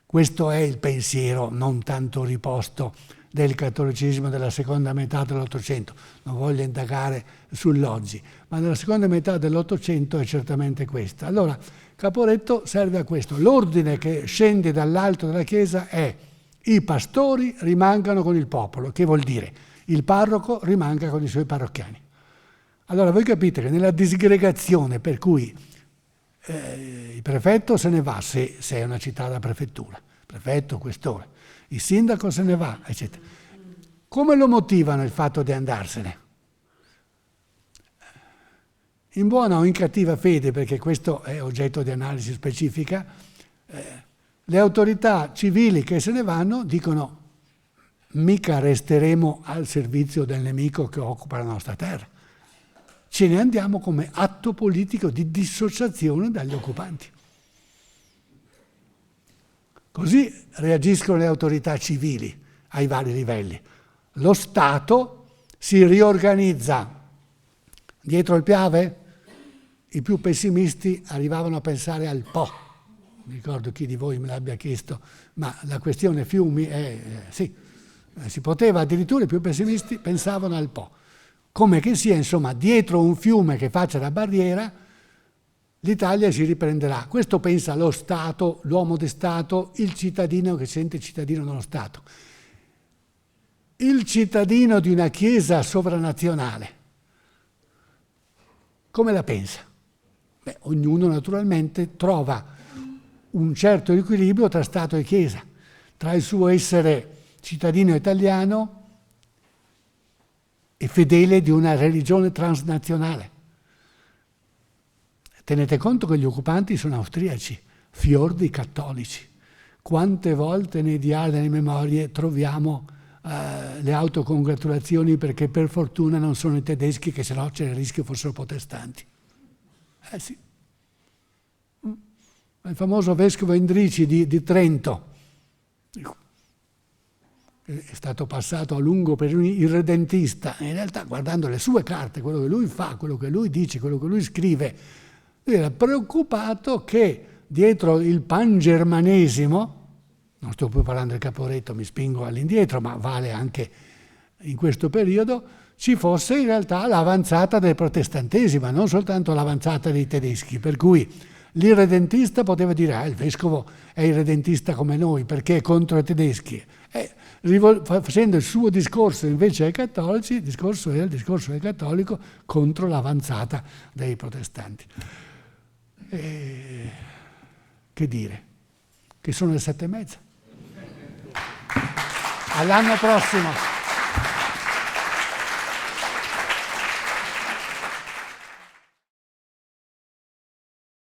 Questo è il pensiero non tanto riposto del cattolicesimo della seconda metà dell'Ottocento. Non voglio indagare sull'oggi, ma nella seconda metà dell'Ottocento è certamente questa. Allora, Caporetto serve a questo. L'ordine che scende dall'alto della Chiesa è: i pastori rimangano con il popolo, che vuol dire il parroco rimanga con i suoi parrocchiani. Allora voi capite che nella disgregazione per cui il prefetto se ne va, se è una città da prefettura, prefetto, questore, il sindaco se ne va, eccetera. Come lo motivano il fatto di andarsene? In buona o in cattiva fede, perché questo è oggetto di analisi specifica, le autorità civili che se ne vanno dicono: mica resteremo al servizio del nemico che occupa la nostra terra. Ce ne andiamo come atto politico di dissociazione dagli occupanti. Così reagiscono le autorità civili ai vari livelli. Lo Stato si riorganizza. Dietro il Piave i più pessimisti arrivavano a pensare al Po. Mi ricordo chi di voi me l'abbia chiesto, ma la questione fiumi è sì, si poteva, addirittura i più pessimisti pensavano al Po. Come che sia, insomma, dietro un fiume che faccia da barriera, l'Italia si riprenderà. Questo pensa lo Stato, l'uomo di Stato, il cittadino che si sente cittadino dello Stato. Il cittadino di una Chiesa sovranazionale, come la pensa? Ognuno naturalmente trova un certo equilibrio tra Stato e Chiesa, tra il suo essere cittadino italiano e fedele di una religione transnazionale. Tenete conto che gli occupanti sono austriaci, fior di cattolici. Quante volte nei diari e nelle memorie troviamo le autocongratulazioni perché per fortuna non sono i tedeschi, che sennò c'era il rischio fossero protestanti. Sì. Il famoso vescovo Endrici di Trento è stato passato a lungo per un irredentista. In realtà, guardando le sue carte, quello che lui fa, quello che lui dice, quello che lui scrive, lui era preoccupato che dietro il pangermanesimo, non sto più parlando del Caporetto, mi spingo all'indietro, ma vale anche in questo periodo, ci fosse in realtà l'avanzata del protestantesimo, non soltanto l'avanzata dei tedeschi, per cui l'irredentista poteva dire il vescovo è irredentista come noi perché è contro i tedeschi. facendo il suo discorso invece ai cattolici, il discorso era il discorso del cattolico contro l'avanzata dei protestanti. Che dire? Che sono le 7:30. All'anno prossimo.